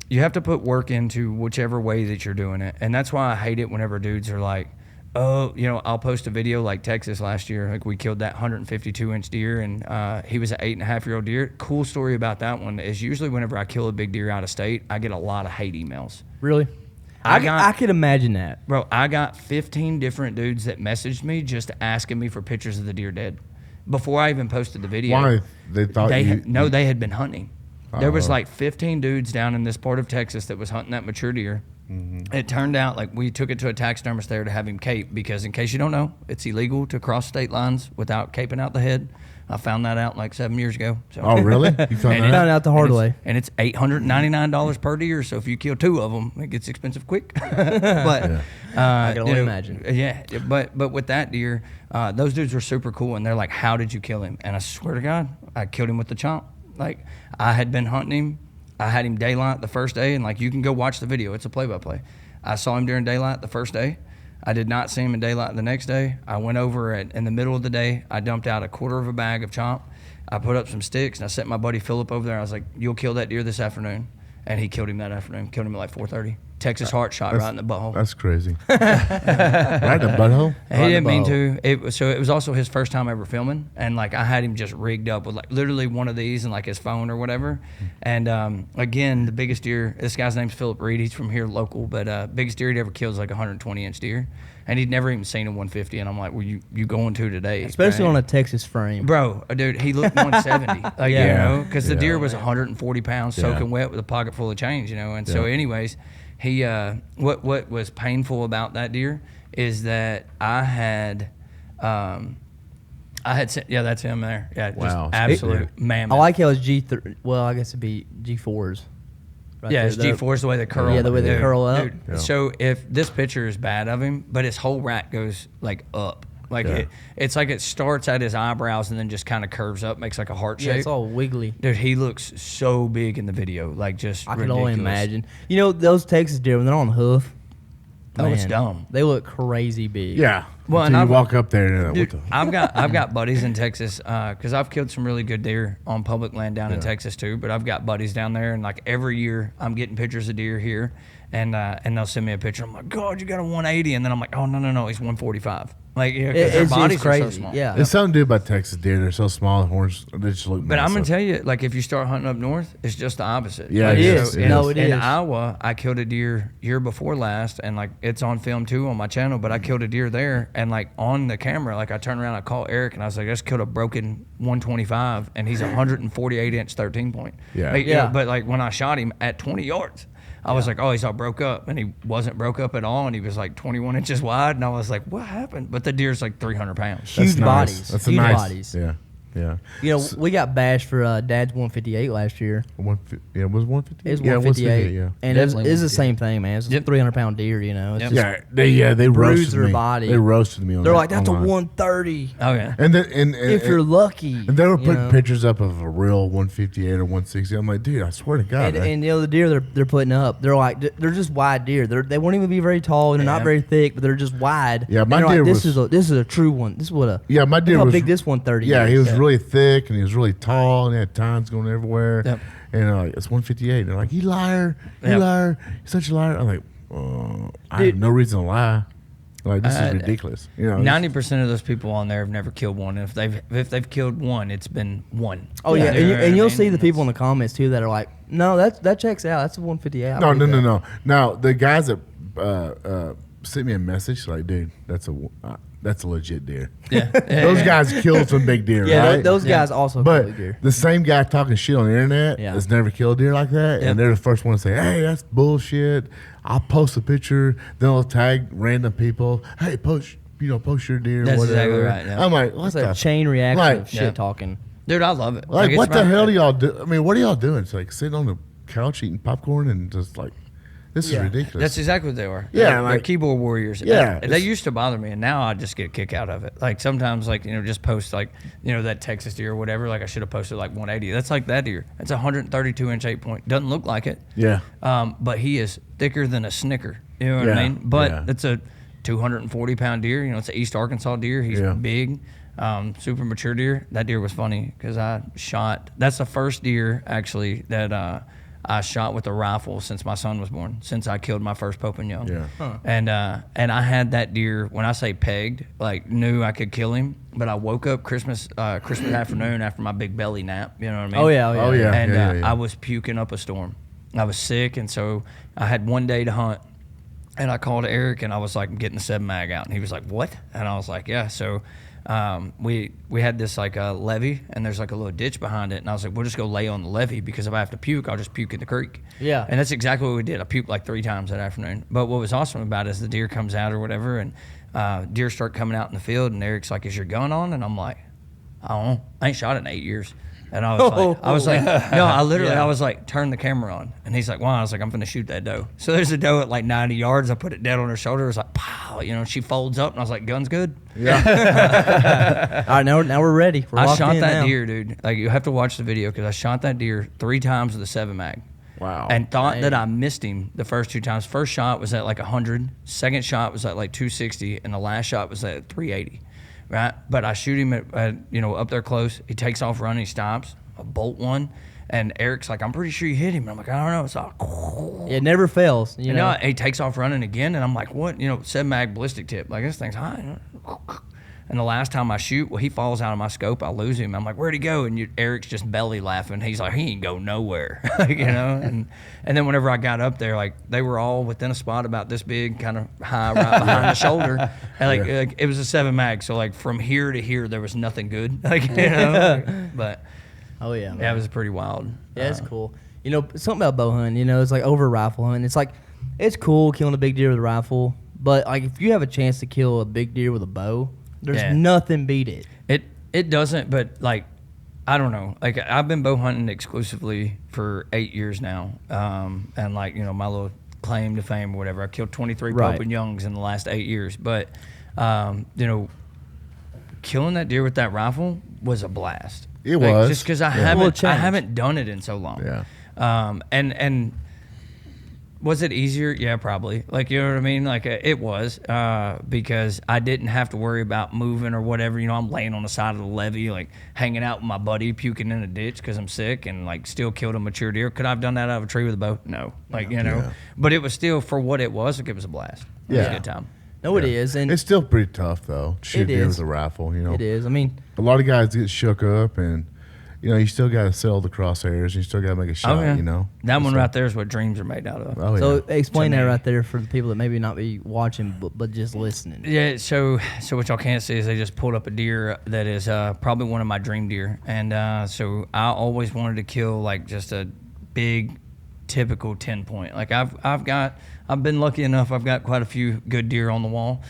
you have to put work into whichever way that you're doing it, and that's why I hate it whenever dudes are like, oh, I'll post a video like Texas last year. Like we killed that 152-inch deer, and he was an 8.5-year-old deer. Cool story about that one is usually whenever I kill a big deer out of state, I get a lot of hate emails. Really? I could imagine that. Bro, I got 15 different dudes that messaged me just asking me for pictures of the deer dead before I even posted the video. Why? They thought they had been hunting. There was like 15 dudes down in this part of Texas that was hunting that mature deer. Mm-hmm. It turned out like we took it to a taxidermist there to have him cape because in case you don't know, it's illegal to cross state lines without caping out the head. I found that out like 7 years ago. So. Oh, really? You found out the hard way. And it's $899 per deer. So if you kill 2 of them, it gets expensive quick. But I can only imagine. Yeah, but with that deer, those dudes were super cool, and they're like, "How did you kill him?" And I swear to God, I killed him with the chomp. Like I had been hunting him. I had him daylight the first day, and like you can go watch the video. It's a play-by-play. I saw him during daylight the first day. I did not see him in daylight the next day. I went over in the middle of the day. I dumped out 1/4 of a bag of chomp. I put up some sticks, and I sent my buddy Philip over there. I was like, "You'll kill that deer this afternoon," and he killed him that afternoon. Killed him at like 4:30. Texas heart shot right in the butthole. That's crazy. Right in the butthole? He didn't mean to. It was also his first time ever filming, and like I had him just rigged up with like literally one of these and like his phone or whatever. And again, the biggest deer. This guy's name's Philip Reed. He's from here local, but biggest deer he'd ever killed is like a 120-inch deer, and he'd never even seen a 150. And I'm like, well, you going to today? Especially on a Texas frame, bro. Dude, he looked 170. Like, you know, because the deer was 140 pounds, soaking wet with a pocket full of change. You know, and so anyways. He what was painful about that deer is that I had sent, that's him there. Yeah, wow. Just absolute mammoth. I like how it's G3. Well, I guess it'd be G4s. Right yeah, there. it's G4s the way they curl. Yeah, the way they curl up. Dude, so if this picture is bad of him, but his whole rack goes like up. Like it's like it starts at his eyebrows and then just kind of curves up, makes like a heart shape. Yeah, it's all wiggly. Dude, he looks so big in the video, like just I ridiculous. can only imagine. You know, those Texas deer, when they're on hoof, oh, it's dumb. They look crazy big. Yeah. Well, and and you walk up there and dude, I've got buddies in Texas because I've killed some really good deer on public land down in Texas too. But I've got buddies down there, and like every year I'm getting pictures of deer here, and they'll send me a picture. I'm like, God, you got a 180, and then I'm like, oh no, he's 145. Like, yeah, their bodies crazy. are so small. Yeah, there's something to do about Texas deer. They're so small, the horns, they just look. But I'm gonna tell you, like, if you start hunting up north, it's just the opposite. Yeah, like, it is. So It in is. Iowa, I killed a deer year before last, and like it's on film too on my channel. But I killed a deer there, and like on the camera, like I turned around, I called Eric, and I was like, I just killed a broken 125, and he's 148-inch 13 point. Yeah. Like, you know, but like when I shot him at 20 yards. I was like, oh, he's all broke up. And he wasn't broke up at all. And he was like 21 inches wide. And I was like, what happened? But the deer's like 300 pounds. Huge bodies. That's huge nice. bodies. Yeah. Yeah. You know, we got bashed for Dad's 158 last year. It was 150. It was 158. Yeah. And it's Definitely the same thing, man. It's a 300-pound deer, you know. It's just, They bruise roasted their me. body. They roasted me on they're that like, that's online. a 130. Oh, yeah. And then and If you're lucky. and they were you putting know. pictures up of a real 158 or 160. I'm like, dude, I swear to God. And you know the deer they're putting up, they're like they're just wide deer. They won't even be very tall. They're not very thick, but they're just wide. Yeah, my and they're deer like, this was- is a true one. This is what a yeah, my deer look how was big this 130. Yeah, is. he was really thick and he was really tall and he had tines going everywhere. Yep. And like, it's 158. And they're like, you liar, you liar, you're such a liar. I'm like, I have no reason to lie. Like, this is ridiculous. You know, 90% of those people on there have never killed one. And if they've killed one, it's been one. Oh yeah, You know what I and you'll mean? see the people in the comments too that are like, no, that checks out. That's a 158. I believe that. No. Now the guys that sent me a message like, dude, that's a legit deer. Yeah. Those guys killed some big deer, Yeah, right? those guys also But kill the deer. the same guy talking shit on the internet has never killed a deer like that, and they're the first one to say, "Hey, that's bullshit." I'll post a picture, then I'll tag random people. Hey, post your deer. That's whatever. exactly right, yeah. I'm like, what It's the a chain reaction like, of shit talking. Dude, I love it. like it's what the my- hell do y'all do? I mean, what are y'all doing? It's like sitting on the couch eating popcorn and just like, this is ridiculous. That's exactly what they are. Yeah, they're like- keyboard warriors. Yeah, they used to bother me, and now I just get a kick out of it. Like sometimes, like just post like that Texas deer or whatever. Like I should have posted like 180. That's like that deer. It's a 132-inch 8-point. Doesn't look like it. Yeah. But he is thicker than a Snicker. You know what I mean? But it's a 240-pound deer. It's an East Arkansas deer. He's big. Super mature deer. That deer was funny because I shot. That's the first deer actually that I shot with a rifle since my son was born. Since I killed my first Pope and Young. Yeah. And I had that deer when I say pegged, like knew I could kill him. But I woke up Christmas afternoon after my big belly nap. You know what I mean? Oh yeah. Oh, yeah. And I was puking up a storm. I was sick, and so I had one day to hunt. And I called Eric, and I was like, I'm getting the 7 mag out. And he was like, what? And I was like, yeah. So we had this like levee, and there's like a little ditch behind it. And I was like, we'll just go lay on the levee, because if I have to puke, I'll just puke in the creek. Yeah. And that's exactly what we did. I puked like 3 times that afternoon. But what was awesome about it is the deer comes out or whatever, and deer start coming out in the field, and Eric's like, is your gun on? And I'm like, I don't know. I ain't shot it in 8 years. And I was like, no, I literally, I was like, turn the camera on. And he's like, why? I was like, I'm going to shoot that doe. So there's a doe at like 90 yards. I put it dead on her shoulder. It was like, pow, she folds up. And I was like, gun's good. Yeah. All right, now we're ready. We're I locked shot in that now. deer, dude. Like, you have to watch the video, because I shot that deer 3 times with a 7 mag. Wow. And thought that I missed him the first 2 times. First shot was at like 100. Second shot was at like 260. And the last shot was at 380. Right? But I shoot him at up there close. He takes off running. He stops. I bolt one. And Eric's like, I'm pretty sure you hit him. And I'm like, I don't know. It's all, it never fails. You know, he takes off running again, and I'm like, what? 7-mag ballistic tip. Like, this thing's high. And the last time I shoot, he falls out of my scope. I lose him. I'm like, where'd he go? And Eric's just belly laughing. He's like, he ain't go nowhere, And then whenever I got up there, like, they were all within a spot about this big, kind of high, right behind the shoulder. And like, it was a 7-mag, so like from here to here, there was nothing good. But oh yeah, that was pretty wild. Yeah, it's cool. Something about bow hunting. It's like over rifle hunting. It's like it's cool killing a big deer with a rifle, but like if you have a chance to kill a big deer with a bow. There's nothing beat it. It doesn't, but like, I don't know. Like, I've been bow hunting exclusively for 8 years now. And like, my little claim to fame or whatever, I killed 23 Pope and Youngs in the last 8 years. But, killing that deer with that rifle was a blast. It was. Just because I haven't done it in so long. Yeah. And was it easier? Yeah, probably. Like, you know what I mean? Like, it was because I didn't have to worry about moving or whatever. I'm laying on the side of the levee, like, hanging out with my buddy, puking in a ditch because I'm sick and, like, still killed a mature deer. Could I have done that out of a tree with a bow? No. Like, But it was still, for what it was, like, it was a blast. It was a good time. No, it is. And it's still pretty tough, though, to shoot deer with a rifle, It is. I mean, a lot of guys get shook up and... you still got to sell the crosshairs. You still got to make a shot, That one right there is what dreams are made out of. Oh, so explain that right there for the people that maybe not be watching, but just listening. Yeah, so what y'all can't see is they just pulled up a deer that is probably one of my dream deer. And so I always wanted to kill, like, just a big, typical 10-point. Like, I've been lucky enough. I've got quite a few good deer on the wall.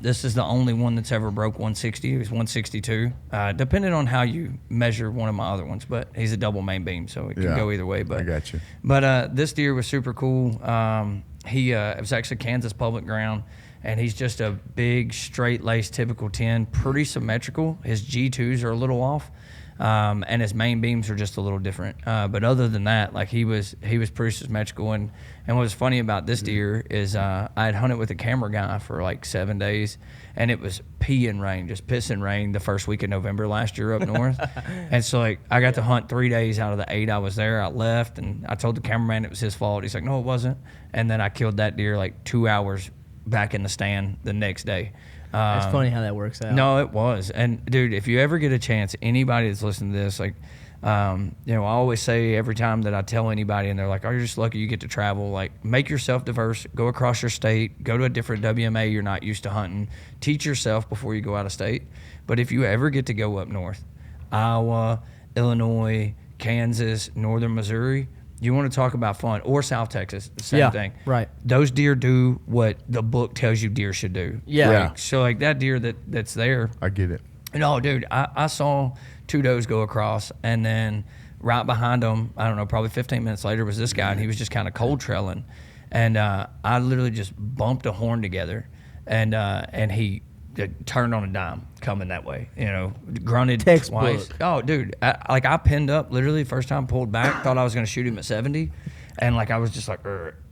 This is the only one that's ever broke 160. It was 162, depending on how you measure one of my other ones. But he's a double main beam, so it can go either way. But I got you. But this deer was super cool. It was actually Kansas public ground, and he's just a big, straight-laced, typical 10, pretty symmetrical. His G2s are a little off. And his main beams are just a little different. But other than that, like, he was pretty symmetrical. And what was funny about this deer is I had hunted with a camera guy for like 7 days, and it was peeing rain, just pissing rain the first week of November last year up north. And so, like, I got to hunt 3 days out of the 8 I was there. I left, and I told the cameraman it was his fault. He's like, no, it wasn't. And then I killed that deer like 2 hours back in the stand the next day. It's funny how that works out. No, it was. And, dude, if you ever get a chance, anybody that's listening to this, like, I always say every time that I tell anybody, and they're like, oh, you're just lucky you get to travel, like, make yourself diverse, go across your state, go to a different WMA you're not used to hunting, teach yourself before you go out of state. But if you ever get to go up north, Iowa, Illinois, Kansas, northern Missouri, you want to talk about fun, or South Texas, the same thing. Right. Those deer do what the book tells you deer should do. Yeah. So, like, that deer that's there. I get it. No, dude, I saw 2 does go across, and then right behind them, I don't know, probably 15 minutes later was this guy, and he was just kind of cold trailing. And I literally just bumped a horn together, and he turned on a dime coming that way, grunted twice. Oh, dude, I pinned up literally first time, pulled back, thought I was going to shoot him at 70, and like I was just like,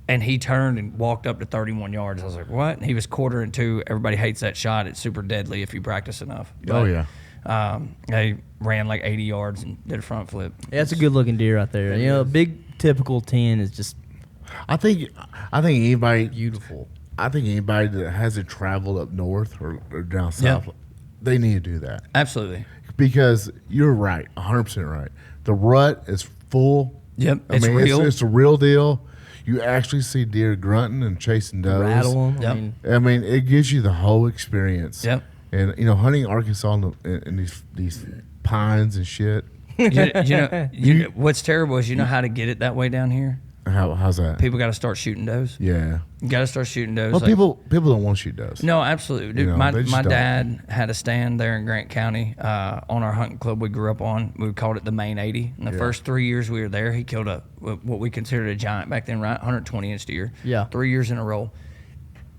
and he turned and walked up to 31 yards. I was like, what? And he was 1/4 Everybody hates that shot. It's super deadly if you practice enough. But, I ran like 80 yards and did a front flip. Yeah, it's a good looking deer out there. A big typical 10 is just. I think anybody beautiful. I think anybody that hasn't traveled up north or down south, they need to do that. Absolutely. Because you're right, 100% right. The rut is full. Yep, it's real. It's a real deal. You actually see deer grunting and chasing does. Rattle them. Yep. I mean, it gives you the whole experience. Yep. And hunting Arkansas in these pines and shit. What's terrible is how to get it that way down here. How's that? People got to start shooting does. Yeah. You got to start shooting does. Well, people don't want to shoot does. No, absolutely. Dude, my dad had a stand there in Grant County on our hunting club we grew up on. We called it the Main 80. In the first 3 years we were there, he killed what we considered a giant back then, right? 120-inch deer. Yeah. 3 years in a row.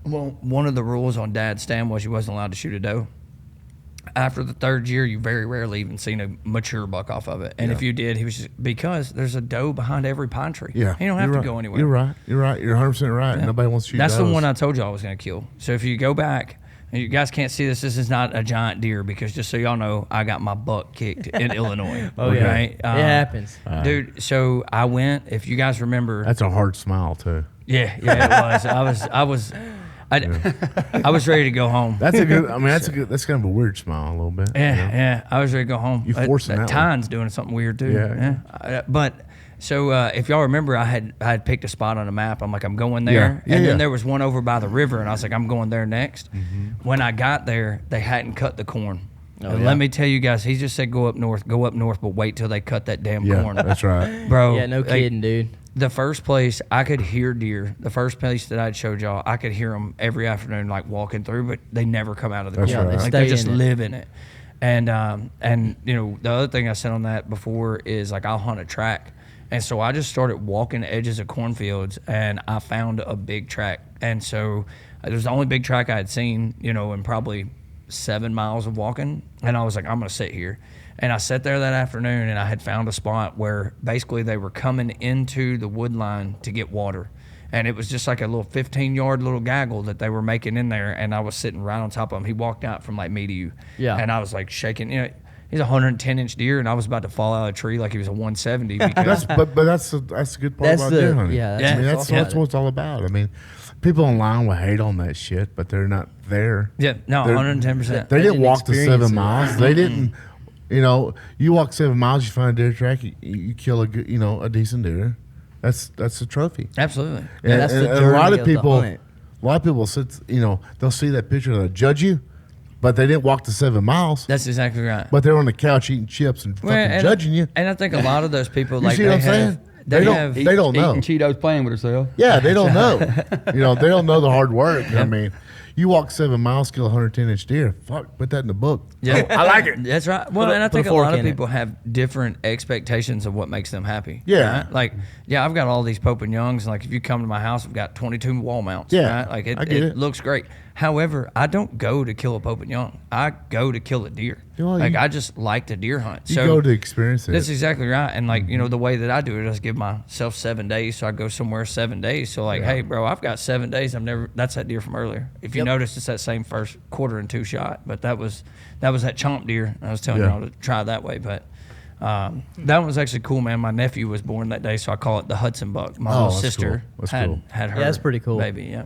Well, one of the rules on Dad's stand was you wasn't allowed to shoot a doe. After the 3rd year, you very rarely even seen a mature buck off of it. And if you did, he was just, because there's a doe behind every pine tree. Yeah. You don't have to go anywhere. You're right. You're 100% right. Yeah. Nobody wants to shoot That's does. the one I told you I was going to kill. So if you go back And you guys can't see this. This is not a giant deer because just so y'all know, I got my butt kicked in Illinois. Oh, yeah. Right? It happens. Dude, so I went, if you guys remember. That's a hard smile, too. Yeah, it was. I was ready to go home. That's a good, I mean, that's kind of a weird smile a little bit. Yeah, I was ready to go home. You forcing that Tyne's doing something weird, too. Yeah. But. So if y'all remember, I had picked a spot on a map. I'm like, I'm going there. And then there was one over by the river, and I was like, I'm going there next. Mm-hmm. When I got there, they hadn't cut the corn. Let me tell you guys, he just said go up north, but wait till they cut that damn corn. That's right. Bro. Yeah, no kidding, dude. The first place I could hear deer, the first place that I'd showed y'all, I could hear them every afternoon, like walking through, but they never come out of the corn. Right. Like they just live in it. And you know, the other thing I said on that before is like I'll hunt a track. And so I just started walking the edges of cornfields, and I found a big track. And so it was the only big track I had seen, you know, in probably 7 miles of walking. And I was like, I'm going to sit here. And I sat there that afternoon, and I had found a spot where basically they were coming into the wood line to get water. And it was just like a little 15-yard little gaggle that they were making in there. And I was sitting right on top of him. He walked out from like me to you. Yeah. And I was like shaking, you know. He's a 110-inch deer, and I was about to fall out of a tree like he was a 170. Because but that's a good part about deer hunting. Yeah, I mean, that's what it's all about. I mean, people online will hate on that shit, but they're not there. Yeah, no, 110%. They didn't walk the 7 miles. They didn't. You know, you walk 7 miles, you find a deer track, you kill a decent deer. That's a trophy. Absolutely. And a lot of people sit. You know, they'll see that picture and they'll judge you. But they didn't walk the 7 miles. That's exactly right. But they're on the couch eating chips and fucking judging you. And I think a lot of those people, like, see what I'm saying? They don't know. Eating Cheetos, playing with herself. Yeah, they don't know. You know, they don't know the hard work. I mean, you walk 7 miles, kill a 110-inch deer. Fuck, put that in the book. Yeah, I like it. That's right. Well, and I think a lot of people have different expectations of what makes them happy. Yeah. Right? Like, yeah, I've got all these Pope and Youngs, and like if you come to my house, I've got 22 wall mounts. Yeah, right? Like it looks great. However, I don't go to kill a Pope and Young. I go to kill a deer. Well, I just like to deer hunt. You go to experience it. That's exactly right. And like, you know, the way that I do it, I just give myself 7 days. So I go somewhere 7 days. So like, hey, bro, I've got 7 days. That's that deer from earlier. If you notice, it's that same first quarter and 2 shot. But that was that chomp deer. I was telling y'all to try that way. But that one was actually cool, man. My nephew was born that day, so I call it the Hudson buck. My little sister had her. Yeah, that's pretty cool. Baby, yeah.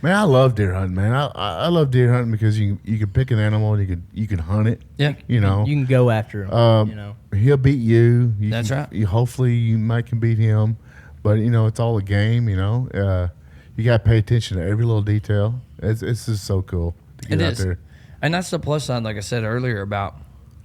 Man, I love deer hunting, man. I love deer hunting because you can pick an animal and you can hunt it. Yeah, you know, you can go after him. You know, he'll beat you. That's right. Hopefully, you might can beat him, but you know, it's all a game. You know, you got to pay attention to every little detail. It's just so cool to get out there. And that's the plus side, like I said earlier, about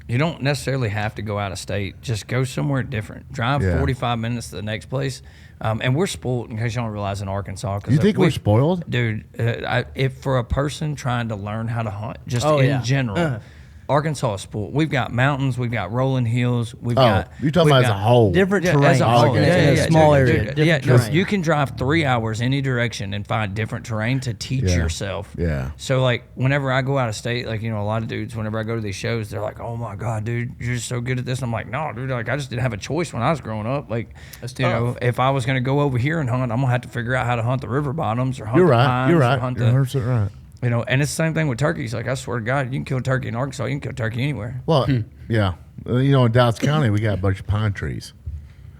you don't necessarily have to go out of state. Just go somewhere different. Drive 45 minutes to the next place. And we're spoiled, in case you don't realize, in Arkansas. You think we're spoiled? Dude, if for a person trying to learn how to hunt, just in general, Arkansas is spoiled. We've got mountains, we've got rolling hills, we've got... You're talking about as a whole. Different terrain. As a whole. Small area. You can drive 3 hours any direction and find different terrain to teach yourself. Yeah. So, like, whenever I go out of state, like, you know, a lot of dudes, whenever I go to these shows, they're like, oh, my God, dude, you're just so good at this. And I'm like, no, dude, like, I just didn't have a choice when I was growing up. Like, you know, if I was going to go over here and hunt, I'm going to have to figure out how to hunt the river bottoms or hunt the pines. You're right. Or hunt You're 100% right. You know, and it's the same thing with turkeys. Like, I swear to God, you can kill a turkey in Arkansas, you can kill a turkey anywhere. Well, yeah. You know, in Dallas County, we got a bunch of pine trees.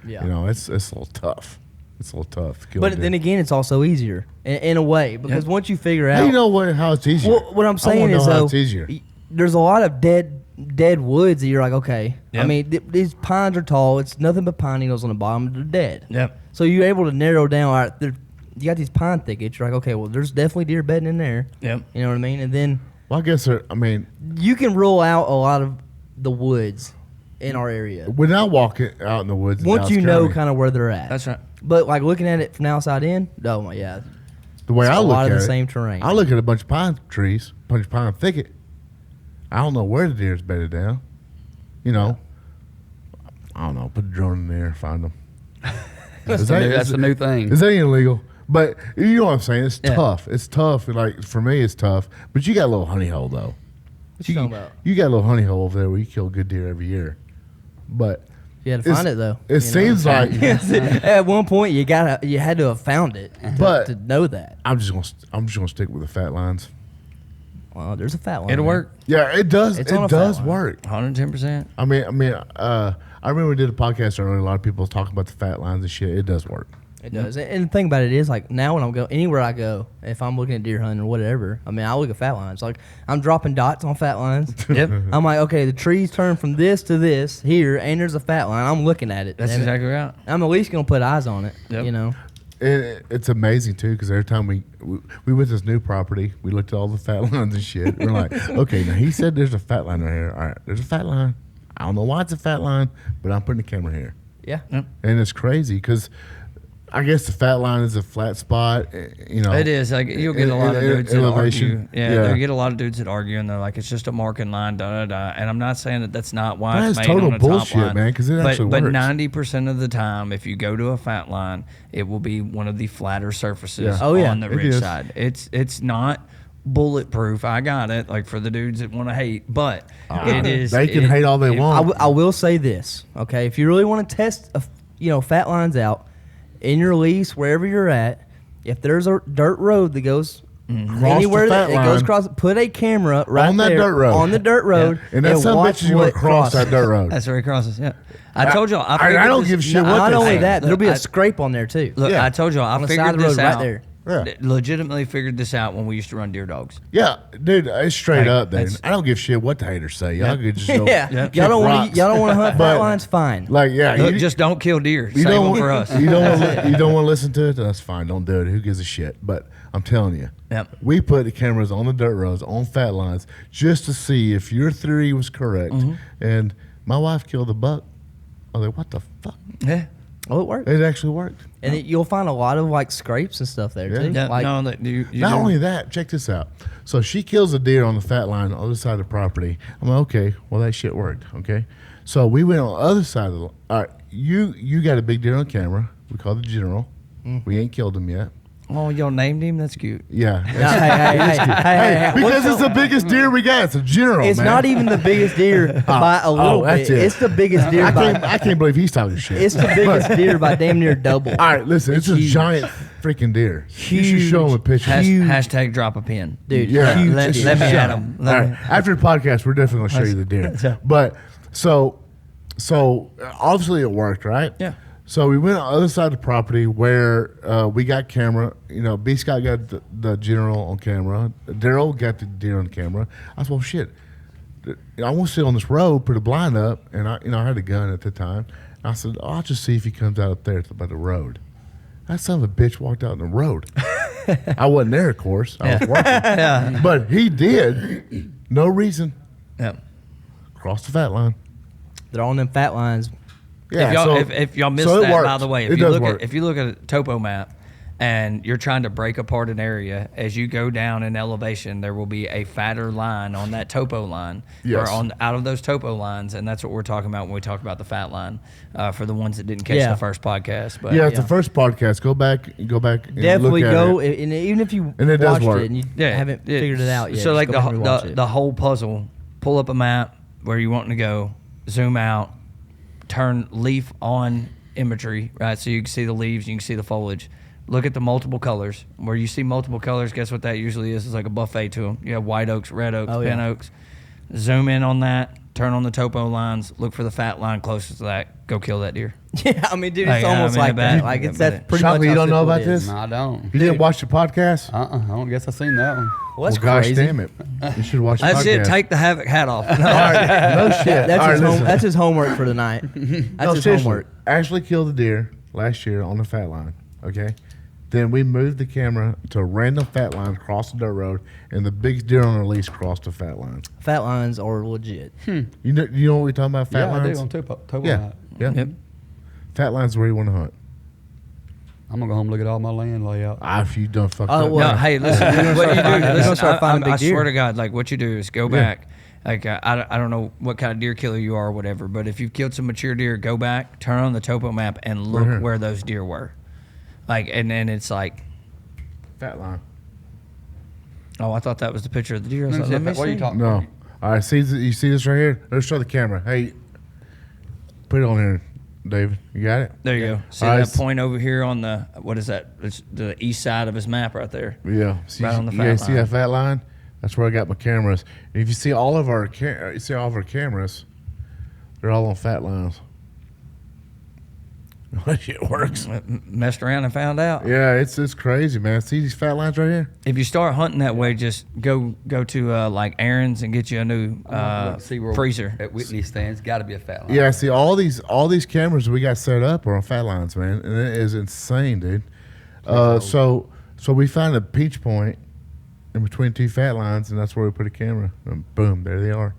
Yeah. You know, it's a little tough. It's a little tough to kill But then again, it's also easier in a way because once you figure out... How you know how it's easier? Well, what I'm saying is, though, it's easier. There's a lot of dead woods that you're like, okay. Yep. I mean, these pines are tall. It's nothing but pine needles on the bottom. They're dead. Yep. So you're able to narrow down, all right, you got these pine thickets. You're like, okay, well, there's definitely deer bedding in there. Yep. You know what I mean? And then... Well, I guess you can rule out a lot of the woods in our area. When I walk out in the woods, once you know kind of where they're at. That's right. But like looking at it from the outside in, oh my, yeah. The way I look at it, a lot of the same terrain. I look at a bunch of pine trees, a bunch of pine thicket. I don't know where the deer's bedded down. You know, I don't know. Put a drone in there, find them. That's the new thing. Is that illegal? But you know what I'm saying? It's tough. It's tough. Like for me, it's tough. But you got a little honey hole though. What you talking about? You got a little honey hole over there where you kill good deer every year. But you had to find it though. It seems like at one point you had to have found it, but to know that. I'm just gonna stick with the fat lines. Well, there's a fat line. It'll work. Yeah, it does. It's It on a does fat line. Oh, work. 110%. I remember we did a podcast earlier. A lot of people was talking about the fat lines and shit. It does work. It does. And the thing about it is, like, now when I'm going, anywhere I go, if I'm looking at deer hunting or whatever, I mean, I look at fat lines. Like, I'm dropping dots on fat lines. Yep. I'm like, okay, the trees turn from this to this here, and there's a fat line. I'm looking at it. That's Damn it. exactly right. I'm at least going to put eyes on it, Yep. you know? It's amazing too, because every time we went to this new property, we looked at all the fat lines and shit. We're like, okay, now he said there's a fat line right here. All right, there's a fat line. I don't know why it's a fat line, but I'm putting the camera here. Yeah. Yep. And it's crazy because I guess the fat line is a flat spot. You know, It is. Like, you'll get a lot of dudes that elevation. argue. Yeah, you'll get a lot of dudes that argue, and they're like, it's just a marking line, da-da-da. And I'm not saying that that's not why That it's is made total on the top bullshit, line. man, 'cause it actually But works. 90% of the time, if you go to a fat line, it will be one of the flatter surfaces Yeah. Oh, yeah, on the it ridge is. side. It's not bulletproof. I got it, like, for the dudes that want to hate, but it is. They can hate all they want. I will say this, okay? If you really want to test, fat lines out in your lease, wherever you're at, if there's a dirt road that goes anywhere the that fat it goes line. across, put a camera right On that there dirt road. on the dirt road, and that's some watch bitches you want what to cross that dirt road. That's where he crosses. Yeah, I told y'all. I figured don't this- give a shit what Not they only say. that, there'll be I- a scrape on there too. Look, Yeah. I told y'all. I On the side figured of the this road right out. there. Yeah. Legitimately figured this out when we used to run deer dogs. Yeah, dude, it's straight Like, up, dude. that's- I don't give a shit what the haters say. Y'all could just go Yeah, kick y'all don't rocks. want to hunt But, fat lines. Fine. Like, yeah, Look, you, just don't kill deer. you Save don't them want for us. You don't want to listen to it. That's fine. Don't do it. Who gives a shit? But I'm telling you, Yep. we put the cameras on the dirt roads on fat lines just to see if your theory was correct. And my wife killed a buck. I was like, what the fuck? Yeah. Oh, it worked. It actually worked. And you'll find a lot of like scrapes and stuff there too. Yeah. Like, No, that you Not do- only that, check this out. So she kills a deer on the fat line on the other side of the property. I'm like, okay, well that shit worked. Okay, so we went on the other side of the. All right, you got a big deer on camera. We called the general. We ain't killed him yet. Oh, y'all named him? That's cute. Yeah, hey, because it's the biggest deer we got. It's a general. it's man. not even the biggest deer by a little that's bit. it. It's the biggest deer I can't believe he's talking shit. It's the biggest deer by damn near double. All right, listen, it's a huge. giant freaking deer. You should Huge. show him a picture. Hashtag drop a pin. Dude, Yeah. huge Let deer. me Shut at up. him. All right. After the podcast, we're definitely going to show you the deer. But so obviously it worked, right? Yeah. So we went on the other side of the property where we got camera. You know, B. Scott got the general on camera. Daryl got the deer on camera. I said, well, shit. I want to sit on this road, put a blind up, and I had a gun at the time. And I said, I'll just see if he comes out up there by the road. That son of a bitch walked out in the road. I wasn't there, of course. I was working. Yeah. But he did. No reason. Yeah. Crossed the fat line. They're on them fat lines. Yeah, If y'all missed so it that, by works. the way, It does work. if you look at a topo map and you're trying to break apart an area, as you go down in elevation, there will be a fatter line on that topo line, Yes. or out of those topo lines, and that's what we're talking about when we talk about the fat line. For the ones that didn't catch Yeah. the first podcast, but Yeah, it's the first podcast. Go back and Definitely look at go, it. and even if you And it does watched work. it and you haven't figured it out yet. So just like go back and rewatch it. the whole puzzle, pull up a map where you want to go, zoom out, turn leaf on imagery, right? So you can see the leaves, you can see the foliage. Look at the multiple colors. Where you see multiple colors, guess what that usually is? It's like a buffet to them. You have white oaks, red oaks, pin oaks. Zoom in on that, turn on the topo lines, look for the fat line closest to that, go kill that deer. Yeah, I mean, dude, Like, it's almost like bad. that. Like that's pretty Shockley, much. you how don't know simple about it is. this? No, I don't. You didn't watch the podcast? I don't guess I've seen that one. Well, that's Gosh crazy. damn it. You should watch the That's podcast. it. Take the Havoc hat off. All right, no shit. That's All his right, listen. that's his homework for the night. That's No, his seriously. homework. Ashley killed a deer last year on the fat line, okay? Then we moved the camera to a random fat line across the dirt road, and the biggest deer on our lease crossed the fat line. Fat lines are legit. You know what we're talking about, fat Yeah, lines? I do on topo Yeah, map. yeah. Yep. Fat lines where you want to hunt. I'm gonna go home and look at all my land layout. If you done fucked Oh, up. well, No, hey, listen. What you do? You're gonna Listen, start finding I big swear deer. to God, like what you do is go back. Like I don't know what kind of deer killer you are or whatever, but if you've killed some mature deer, go back, turn on the topo map, and look here. where those deer were. Like, and then it's like, Fat line. oh, I thought that was the picture of the deer. I was like, let me What are you see. talking No. about? All right, you see this right here? Let's show the camera. Hey, put it on here, David. You got it? There you go. See All right, that point over here on the, what is that? It's the east side of his map right there. Yeah. See, Right on the you fat guys see line. that fat line? That's where I got my cameras. And if you see all of our cameras, they're all on fat lines. That shit works. Messed around and found out. Yeah, it's crazy, man. See these fat lines right here? If you start hunting that way, just go to like Aaron's and get you a new freezer. At Whitney stands, got to be a fat line. Yeah, see all these cameras we got set up are on fat lines, man, and it is insane, dude. So we found a pinch point in between two fat lines, and that's where we put a camera. And boom, there they are.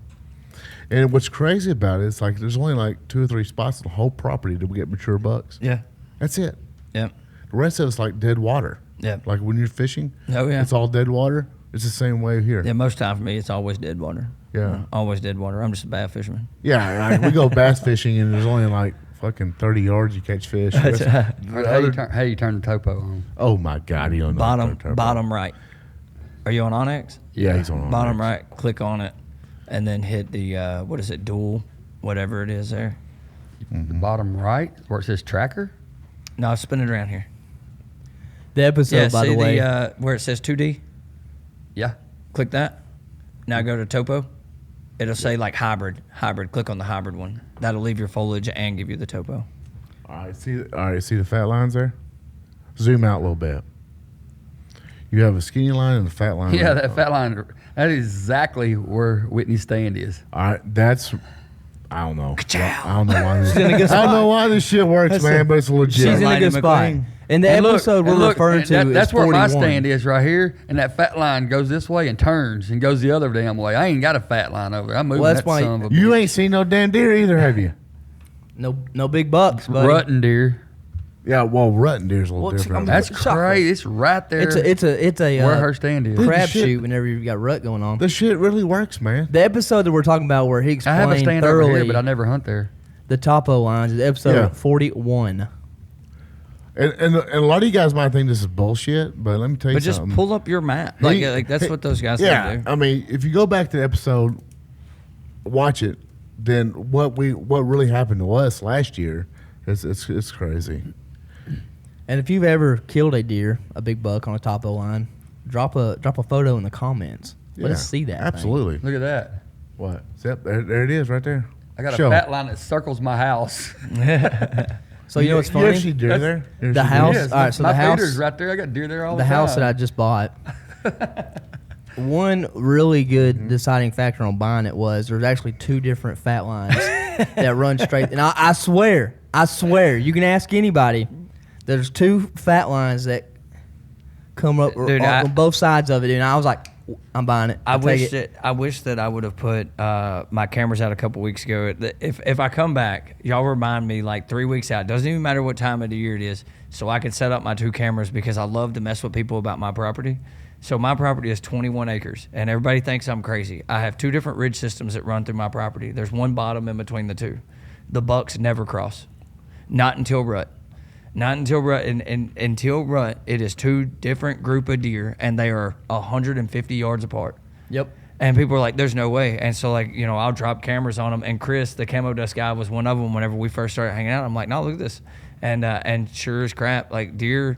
And what's crazy about it is like there's only like 2 or 3 spots in the whole property that we get mature bucks. Yeah. That's it. Yeah. The rest of it's like dead water. Yeah. Like when you're fishing, oh yeah, it's all dead water. It's the same way here. Yeah, most time for me, it's always dead water. Yeah. Always dead water. I'm just a bad fisherman. Yeah, like we go bass fishing and there's only like fucking 30 yards you catch fish. How you turn the topo on? Oh my God, you don't know. Bottom right. Are you on Onyx? Yeah, he's on bottom Onyx. right. Click on it, and then hit the what is it? Dual, whatever it is there. The bottom right where it says tracker. No, spin it around here. The episode, by the way, where it says 2D. Yeah. Click that. Now go to topo. It'll say like hybrid. Click on the hybrid one. That'll leave your foliage and give you the topo. All right, see the fat lines there? Zoom out a little bit. You have a skinny line and a fat line. Yeah, that fat line. That is exactly where Whitney's stand is. All right, that's. I don't know. I don't know why this. I don't know why this shit works, man, but it's legit. She's in a good spot. And the episode we're referring to that's is where 41. my stand is right here, and that fat line goes this way and turns and goes the other damn way. I ain't got a fat line over there. I'm moving that son of a you bitch. ain't seen no damn deer either, have you? No big bucks, buddy. Rutting deer. Yeah, well, rutting deer's a little different. That's crazy. It's right there. It's a where her stand is. crapshoot whenever you've got rut going on. This shit really works, man. The episode that we're talking about where he I explained have a stand thoroughly over here, but I never hunt there. the topo lines is episode 41. And a lot of you guys might think this is bullshit, but let me tell you something. But just pull up your map. Like that's what those guys do. I mean, if you go back to the episode, watch it, then what really happened to us last year, it's crazy. And if you've ever killed a deer, a big buck on a topo line, drop a photo in the comments. Let us see that. Absolutely. Look at that. What? Yep, there it is right there. I got a fat line that circles my house. So you know what's funny? You actually deer there? The house. All right, so my the house feeder's right there. I got deer there all the time. time. The house that I just bought. One really good deciding factor on buying it was there's actually 2 different fat lines that run straight. And I swear, you can ask anybody. There's 2 fat lines that come up on both sides of it, and I was like, I'm buying it. I wish that I would have put my cameras out a couple weeks ago. If I come back, y'all remind me like 3 weeks out. Doesn't even matter what time of the year it is, so I can set up my 2 cameras because I love to mess with people about my property. So my property is 21 acres, and everybody thinks I'm crazy. I have 2 different ridge systems that run through my property. There's one bottom in between the 2. The bucks never cross, not until rut. Not until rut, and until rut, it is 2 different group of deer, and they are 150 yards apart. Yep. And people are like, "There's no way." And so, like, I'll drop cameras on them. And Chris, the camo dust guy, was one of them. Whenever we first started hanging out, I'm like, "No, look at this," and sure as crap, like deer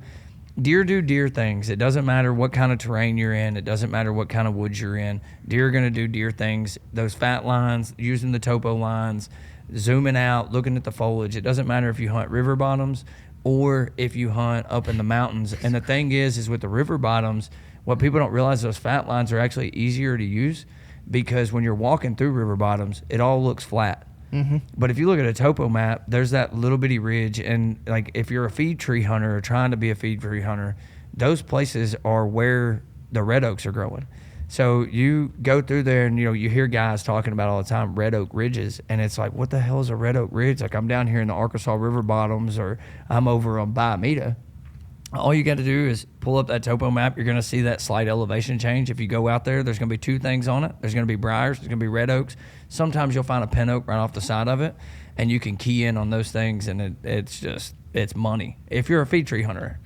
do deer things. It doesn't matter what kind of terrain you're in. It doesn't matter what kind of woods you're in. Deer are gonna do deer things. Those fat lines, using the topo lines, zooming out, looking at the foliage. It doesn't matter if you hunt river bottoms or if you hunt up in the mountains. And the thing is with the river bottoms, what people don't realize, those fat lines are actually easier to use because when you're walking through river bottoms, it all looks flat. Mm-hmm. But if you look at a topo map, there's that little bitty ridge, and like if you're a feed tree hunter or trying to be a feed tree hunter, those places are where the red oaks are growing. So you go through there and, you hear guys talking about all the time red oak ridges, and it's like, what the hell is a red oak ridge? Like, I'm down here in the Arkansas River bottoms, or I'm over on Biomeda. All you got to do is pull up that topo map. You're going to see that slight elevation change. If you go out there, there's going to be 2 things on it. There's going to be briars. There's going to be red oaks. Sometimes you'll find a pin oak right off the side of it, and you can key in on those things, and it's money. If you're a feed tree hunter,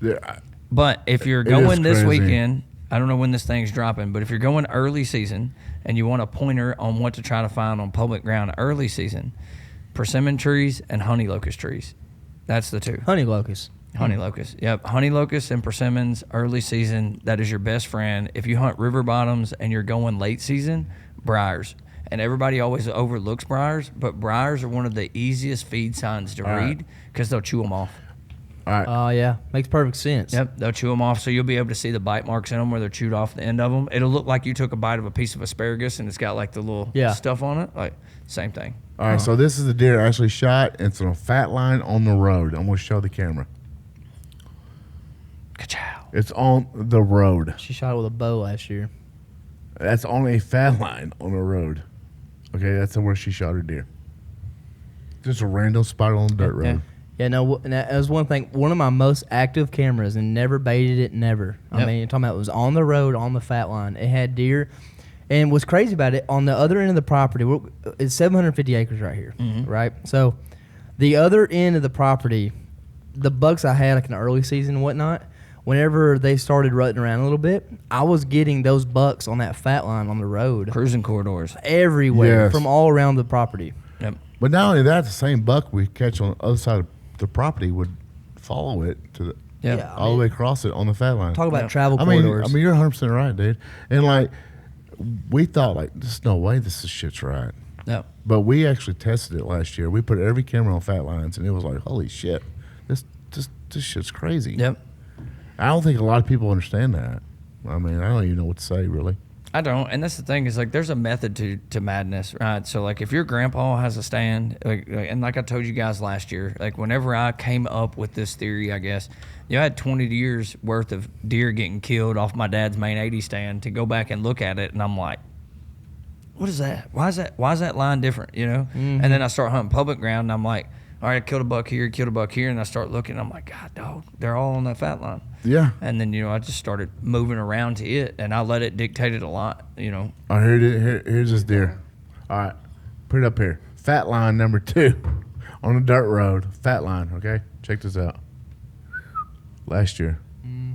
Yeah, But if you're going this weekend, I don't know when this thing's dropping, but if you're going early season and you want a pointer on what to try to find on public ground early season, persimmon trees and honey locust trees. That's the 2. Honey locust. Honey locust. Yep. Honey locust and persimmons, early season, that is your best friend. If you hunt river bottoms and you're going late season, briars. And everybody always overlooks briars, but briars are one of the easiest feed signs to read because they'll chew them off. All right. Oh, yeah. Makes perfect sense. Yep, they'll chew them off, so you'll be able to see the bite marks in them where they're chewed off the end of them. It'll look like you took a bite of a piece of asparagus and it's got like the little stuff on it. Like, same thing. All right, so this is the deer I actually shot. It's on a fat line on the road. I'm going to show the camera. Ka-chow. It's on the road. She shot it with a bow last year. That's on a fat line on the road. Okay, that's where she shot her deer. Just a random spot on the dirt road. Yeah, no, and that was one thing. One of my most active cameras, and never baited it, never. I mean, you're talking about it was on the road, on the fat line. It had deer. And what's crazy about it, on the other end of the property, it's 750 acres right here, right? So the other end of the property, the bucks I had like in the early season and whatnot, whenever they started rutting around a little bit, I was getting those bucks on that fat line on the road. Cruising corridors. Everywhere, from all around the property. Yep. But not only that, the same buck we catch on the other side of the property would follow it to the all the way across it on the fat line. Talk about travel corridors. I mean, you're 100% right, dude. And like, we thought like, there's no way this shit's right. Yep. But we actually tested it last year. We put every camera on fat lines, and it was like, holy shit, this shit's crazy. Yep. I don't think a lot of people understand that. I mean, I don't even know what to say, really. I don't, and that's the thing is like there's a method to madness, right? So like if your grandpa has a stand, and like I told you guys last year, like whenever I came up with this theory, I guess, I had 20 years worth of deer getting killed off my dad's main 80 stand to go back and look at it, and I'm like, what is that? Why is that line different? And then I start hunting public ground, and I'm like, all right, I killed a buck here, and I start looking, and I'm like, God, dog, they're all on that fat line. Yeah. And then, I just started moving around to it, and I let it dictate it a lot, Oh, here's this deer. All right, put it up here. Fat line number 2 on the dirt road. Fat line, okay? Check this out. Last year.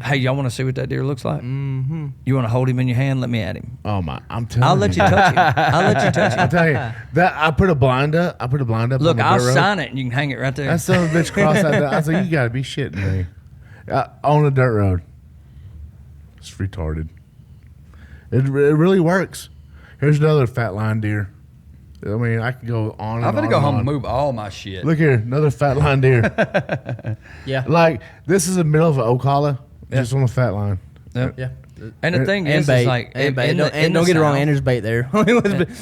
Hey, y'all want to see what that deer looks like? Mm-hmm. You want to hold him in your hand? Let me at him. Oh, my. I'm telling you. I'll let you touch him. I'll let you touch him. I'll tell you. I put a blind up. Look, I'll sign it, and you can hang it right there. That son of a bitch crossed out there. I was like, you got to be shitting me. On the dirt road. It's retarded. It really works. Here's another fat line deer. I mean, I could go on and on. I'm going to go home and move all my shit. Look here, another fat line deer. Yeah. Like, this is the middle of an oak hollow, just on a fat line. Yep. Yeah. And the thing is like, don't get it wrong, and there's bait there.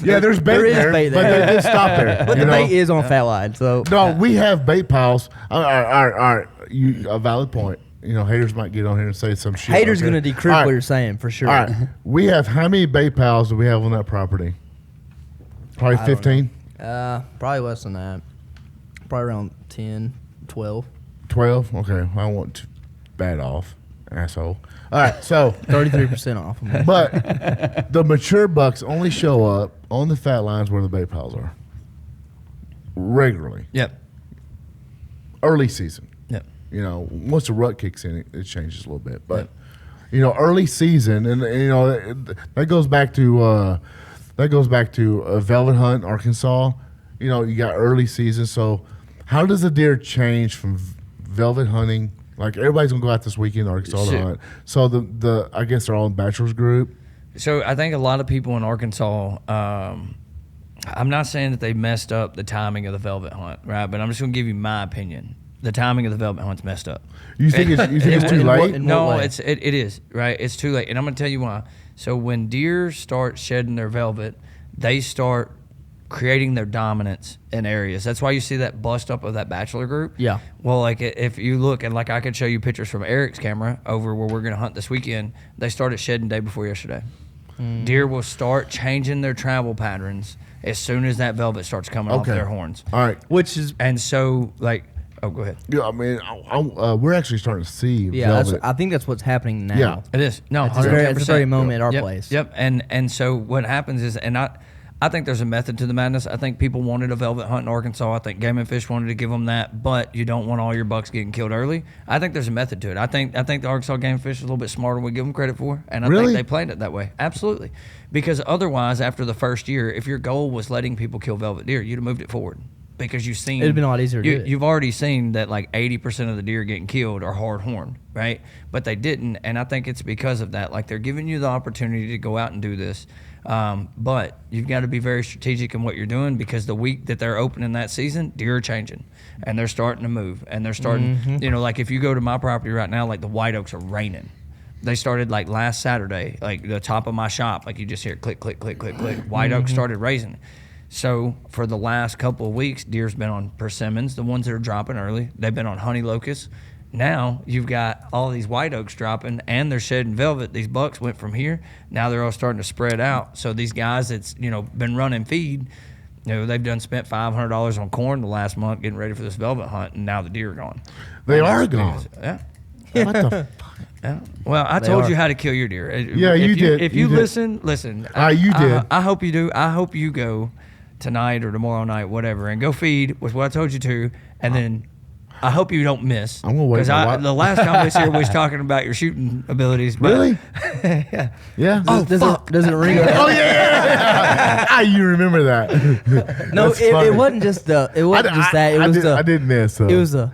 Yeah, there's bait there, bait but they did stop there. But the bait is on fat line, so. No, we have bait piles. All right. A valid point. Haters might get on here and say some shit. Haters going to decrypt what you're saying, for sure. All right. We have, how many bait piles do we have on that property? Probably 15? Probably less than that. Probably around 10, 12. 12? Okay. I want to bat off, asshole. All right, so 33% off. But the mature bucks only show up on the fat lines where the bait piles are. Regularly. Yep. Early season. Yep. Once the rut kicks in, it changes a little bit. But early season, and that goes back to a velvet hunt, Arkansas. You got early season. So how does a deer change from velvet hunting? Like, everybody's gonna go out this weekend in Arkansas to hunt. So I guess they're all in bachelor's group. So I think a lot of people in Arkansas, I'm not saying that they messed up the timing of the velvet hunt, right? But I'm just gonna give you my opinion. The timing of the velvet hunt's messed up. You think it's too late? No, it is, right? It's too late, and I'm gonna tell you why. So when deer start shedding their velvet, they start creating their dominance in areas. That's why you see that bust up of that bachelor group. Yeah. Well, like if you look, and like I could show you pictures from Eric's camera over where we're going to hunt this weekend, they started shedding day before yesterday. Deer will start changing their travel patterns as soon as that velvet starts coming off their horns. All right. And so like, oh, go ahead. Yeah, I mean, we're actually starting to see velvet. I think that's what's happening now. Yeah. It is. No, it's a very moment at our place. Yep. And so what happens is, and I think there's a method to the madness. I think people wanted a velvet hunt in Arkansas. I think Game and Fish wanted to give them that, but you don't want all your bucks getting killed early. I think there's a method to it. I think the Arkansas Game and Fish is a little bit smarter than we give them credit for, and I think they planned it that way. Absolutely. Because otherwise, after the first year, if your goal was letting people kill velvet deer, you'd have moved it forward. because you've seen it'd been a lot easier to do it. You've already seen that like 80% of the deer getting killed are hard horn, right? But they didn't, and I think it's because of that. Like they're giving you the opportunity to go out and do this, but you've got to be very strategic in what you're doing, because the week that they're opening that season, deer are changing and they're starting to move, and they're starting. You know, like if you go to my property right now, like the white oaks are raining. They started like last Saturday, like the top of my shop, like you just hear click, click, click, click, click. White oak started raising. So for the last couple of weeks, deer's been on persimmons, the ones that are dropping early. They've been on honey locusts. Now you've got all these white oaks dropping, and they're shedding velvet. These bucks went from here. Now they're all starting to spread out. So these guys that's, you know, been running feed, you know, they've spent $500 on corn the last month getting ready for this velvet hunt, and now the deer are gone. They are gone. Yeah. What the fuck? Yeah. Well, I told you how to kill your deer. Yeah, you did. If you did. listen. You did. I hope you do. I hope you go tonight or tomorrow night, whatever, and go feed with what I told you to, and then I hope you don't miss. I'm gonna wait. Because the last time I was here, we was talking about your shooting abilities. But, really? Yeah. Yeah. Does it ring? Oh yeah. You remember that? No, it wasn't just that. It was I did miss. It was a.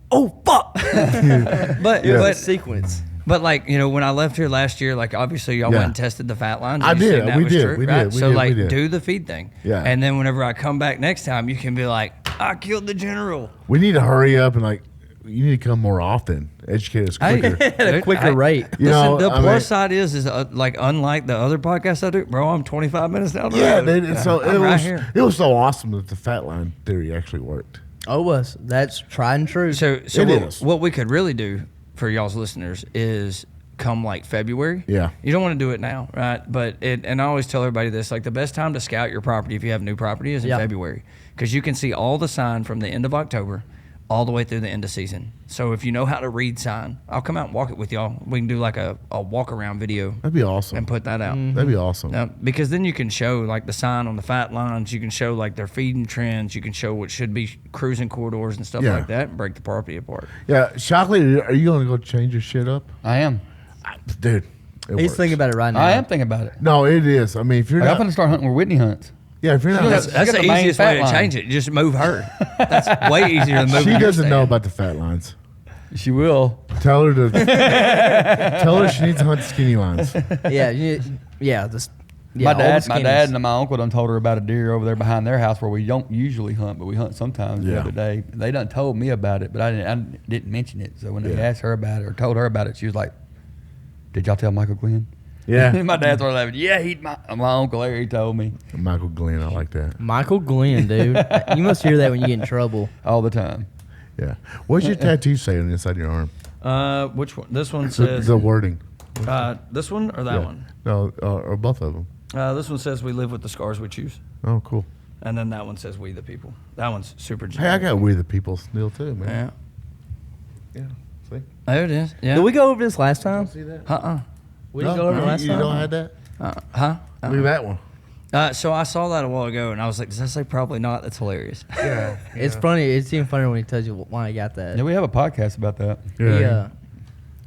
Oh fuck! but sequence. But like, you know, when I left here last year, like obviously y'all went and tested the fat lines. I did. We did. Do the feed thing. Yeah. And then whenever I come back next time, you can be like, I killed the general. We need to hurry up and like, you need to come more often. Educate us quicker. At a quicker rate. Listen, the plus side is like unlike the other podcasts I do, bro, I'm 25 minutes down the road. Yeah, so it was so awesome that the fat line theory actually worked. Oh, it was. That's tried and true. So what we could really do for y'all's listeners is come like February. Yeah. You don't want to do it now, right? But and I always tell everybody this, like the best time to scout your property if you have new property is in February, because you can see all the sign from the end of October all the way through the end of season. So if you know how to read sign, I'll come out and walk it with y'all. We can do like a walk around video. That'd be awesome. And put that out. That'd be awesome. Because then you can show like the sign on the fat lines. You can show like their feeding trends. You can show what should be cruising corridors and stuff like that, and break the property apart. Yeah. Shockley, are you going to go change your shit up? I am. Dude. He's thinking about it right now. I am thinking about it. No, it is. I mean, if you're I'm going to start hunting where Whitney hunts. Yeah, if you're not, that's the easiest way to change it. Just move her. That's way easier than moving. She doesn't know about the fat lines. She will. Tell her she needs to hunt the skinny lines. My dad and my uncle done told her about a deer over there behind their house where we don't usually hunt, but we hunt sometimes. The other day, they done told me about it, but I didn't mention it. So when they asked her about it or told her about it, she was like, "Did y'all tell Michael Glenn?" Yeah. My dad started laughing. Yeah, my uncle Larry told me. Michael Glenn, I like that. Michael Glenn, dude. You must hear that when you get in trouble. All the time. Yeah. What's your tattoo say on the inside of your arm? Which one? This one says the wording. This one or that one? No, or both of them. This one says we live with the scars we choose. Oh, cool. And then that one says we the people. That one's super generic. Hey, I got we the people still too, man. Yeah. Yeah. See? There it is. Yeah. Did we go over this last time? See that? We didn't go over last time. You don't have that? Look at that one. So I saw that a while ago, and I was like, does that say probably not? That's hilarious. Yeah. It's funny. It's even funnier when he tells you why he got that. Yeah, we have a podcast about that. Yeah.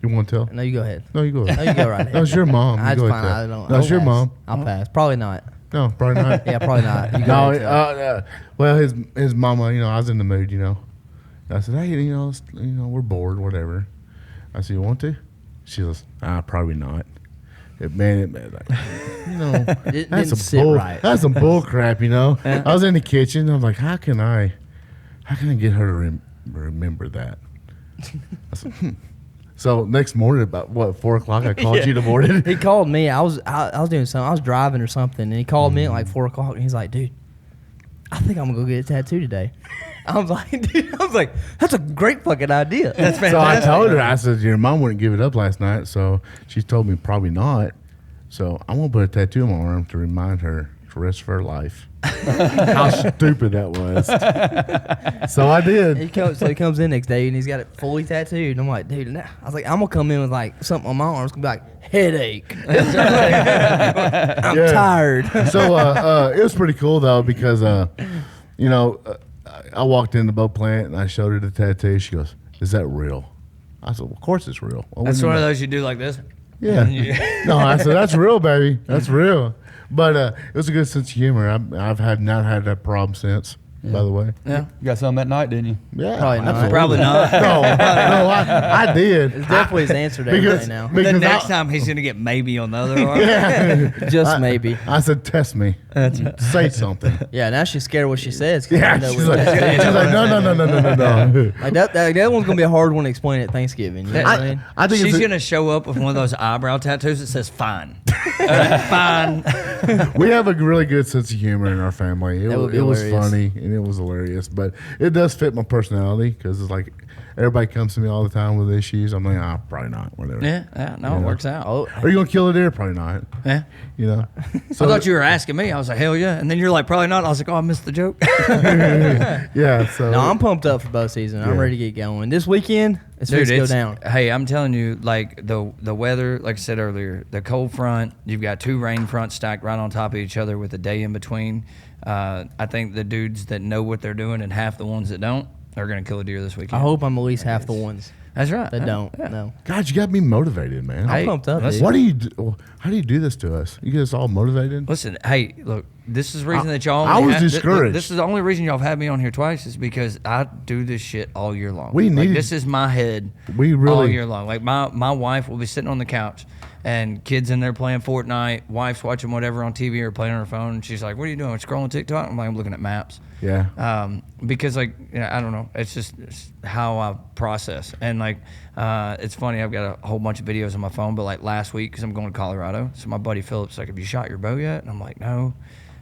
You want to tell? No, you go ahead. No, you go ahead. No, you go right ahead. No, it's your mom. That's fine. I don't. No, it's your mom. I'll pass. Probably not. No, probably not. Yeah, probably not. You go no, well, his mama, I was in the mood, I said, hey, we're bored, whatever. I said, you want to? She goes, probably not. That's some bull crap, I was in the kitchen. I was like, how can I get her to remember that? I said, So next morning, about 4:00, I called you in the morning. He called me. I was doing something. I was driving or something, and he called me at like 4:00, and he's like, dude, I think I'm gonna go get a tattoo today. I was like, that's a great fucking idea. That's fantastic. So I told her, I said, your mom wouldn't give it up last night, so she told me probably not. So I'm gonna put a tattoo on my arm to remind her the rest of her life how stupid that was. So I did. He comes in next day and he's got it fully tattooed. And I'm like, dude, I was like, I'm gonna come in with like something on my arm. It's gonna be like headache. I'm tired. So it was pretty cool though because I walked in the boat plant and I showed her the tattoo. She goes, "Is that real?" I said, well, "Of course it's real." That's one of those you do like this. Yeah. No, I said that's real, baby. That's real. But it was a good sense of humor. I've not had that problem since. By the way. Yeah. You got some that night, didn't you? Yeah. Probably not. absolutely. Probably not. No, I did. It's definitely his answer to everything now. The because next time he's gonna get maybe on the other arm. Yeah. Just maybe. I said, test me. Say something. Yeah, now she's scared what she says. 'Cause Yeah. I know She's what like, that's- no. like that one's gonna be a hard one to explain at Thanksgiving. You know what I mean? I think She's it's gonna show up with one of those eyebrow tattoos that says "fine." Fine. we have a really good sense of humor in our family. That would be it was hilarious. funny and it was hilarious, but it does fit my personality because it's like everybody comes to me all the time with issues. I'm like, probably not. Whatever. Yeah. No, it works out. Oh, Are you gonna kill a deer? Probably not. Yeah. You know. I thought you were asking me. I was like, hell yeah. And then you're like, probably not. I was like, oh, I missed the joke. Yeah. So no, I'm pumped up for bow season. I'm Yeah. ready to get going. This weekend, it's Dude, supposed to go down. Hey, I'm telling you, like the weather, like I said earlier, the cold front, you've got 2 rain fronts stacked right on top of each other with a day in between. I think the dudes that know what they're doing and half the ones that don't are going to kill a deer this weekend. I hope I'm at least half the ones That's right. that Yeah. don't. Yeah. No. God, you got me motivated, man. I'm pumped up. listen, dude. What do you do? How do you do this to us? You get us all motivated? Listen, hey, look, this is the reason that y'all. I only was have- discouraged. This is the only reason y'all have had me on here twice is because I do this shit all year long. We like, need- this is my head. We really- all year long. Like my wife will be sitting on the couch, and kids in there playing Fortnite. Wife's watching whatever on TV or playing on her phone. And she's like, "What are you doing? Scrolling TikTok?" I'm like, "I'm looking at maps." Yeah. Because like I don't know, it's just how I process. And like it's funny, I've got a whole bunch of videos on my phone. But like last week, because I'm going to Colorado, so my buddy Philip's like, "Have you shot your bow yet?" And I'm like, "No."